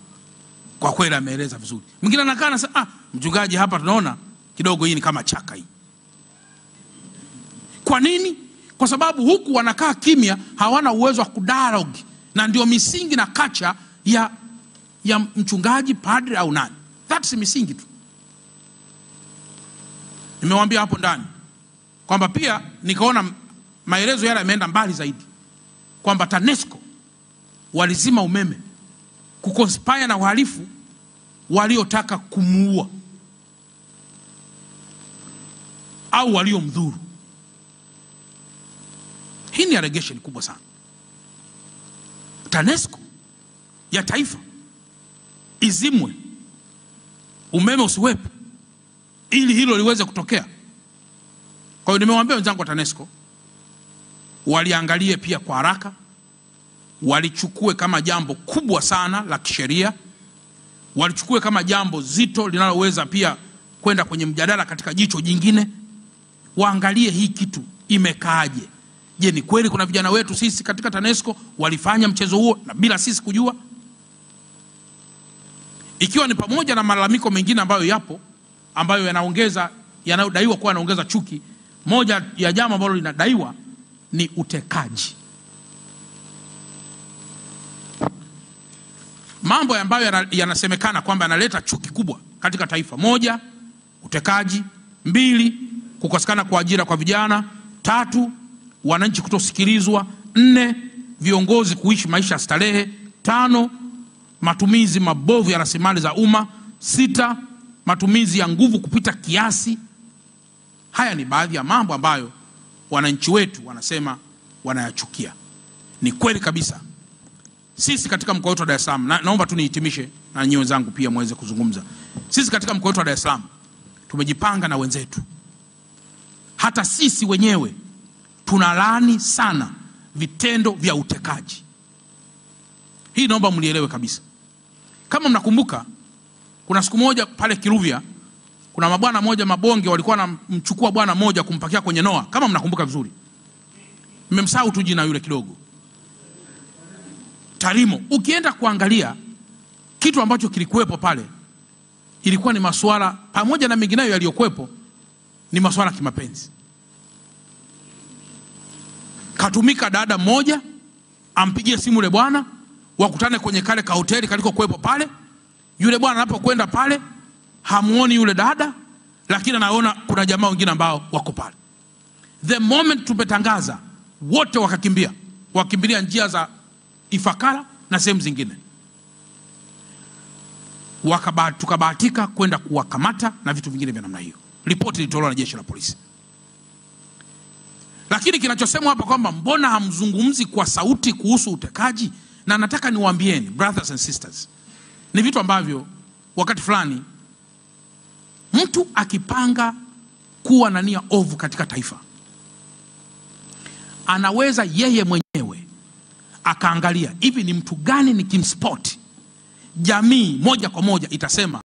kwa kweli ameeleza vizuri. Mwingine anakaa na sasa mchungaji hapa tunaona kidogo hii ni kama chaka hii. Kwa nini? Kwa sababu huku wanakaa kimya, hawana uwezo wa kudialogue, na ndio misingi na kacha ya mchungaji, padri au nani. That's misingi tu. Nimewaambia hapo ndani kwamba pia nikaona maelezo yale yameenda mbali zaidi, kwamba TANESCO walizima umeme kukonspire na wahalifu waliotaka kumuua au waliomdhuru. Hii ni allegation kubwa sana. TANESCO ya taifa izimwe, umeme usiwepo ili hilo liweze kutokea. Kwa hiyo nimewaambia wenzangu wa TANESCO waliangalie pia kwa haraka, walichukue kama jambo kubwa sana la kisheria, walichukue kama jambo zito linaloweza pia kwenda kwenye mjadala katika jicho jingine, waangalie hii kitu imekaaje. Je, ni kweli kuna vijana wetu sisi katika TANESCO walifanya mchezo huo na bila sisi kujua? Ikiwa ni pamoja na malalamiko mengine ambayo yapo, ambayo yanayodaiwa kuwa yanaongeza chuki. Moja ya jambo ambalo linadaiwa ni utekaji. Mambo ambayo yanasemekana kwamba yanaleta chuki kubwa katika taifa: moja, utekaji; mbili, kukosekana kwa ajira kwa vijana; tatu, wananchi kutosikilizwa; nne, viongozi kuishi maisha ya starehe; tano, matumizi mabovu ya rasilimali za umma; sita, matumizi ya nguvu kupita kiasi. Haya ni baadhi ya mambo ambayo wananchi wetu wanasema wanayachukia. Ni kweli kabisa. Sisi katika mkoa wetu wa Dar es Salaam, naomba tu nihitimishe na nyinyi wenzangu pia muweze kuzungumza. Sisi katika mkoa wetu wa Dar es Salaam tumejipanga na wenzetu. Hata sisi wenyewe tunalaani sana vitendo vya utekaji. Hii naomba mlielewe kabisa. Kama mnakumbuka, kuna siku moja pale Kiruvya, kuna mabwana moja mabonge walikuwa wanamchukua bwana moja kumpakia kwenye noa. Kama mnakumbuka vizuri. Nimemsahau tu jina yule kidogo. Tarimo. Ukienda kuangalia kitu ambacho kilikuwepo pale, ilikuwa ni masuala pamoja na mengineyo yaliyokuwepo, ni masuala ya kimapenzi. Katumika dada mmoja ampigie simu yule bwana, wakutane kwenye kale ka hoteli kaliko kuwepo pale. Yule bwana anapokwenda pale hamuoni yule dada, lakini anaona kuna jamaa wengine ambao wako pale. The moment tumetangaza, wote wakakimbilia njia za Ifakara na sehemu zingine. Tukabahatika kwenda kuwakamata na vitu vingine vya namna hiyo. Ripoti ilitolewa na jeshi la polisi. Lakini kinachosemwa hapa kwamba mbona hamzungumzi kwa sauti kuhusu utekaji? Na nataka niwaambieni brothers and sisters, ni vitu ambavyo wakati fulani mtu akipanga kuwa na nia ovu katika taifa, anaweza yeye mwenyewe akaangalia hivi ni mtu gani nikimspot, jamii moja kwa moja itasema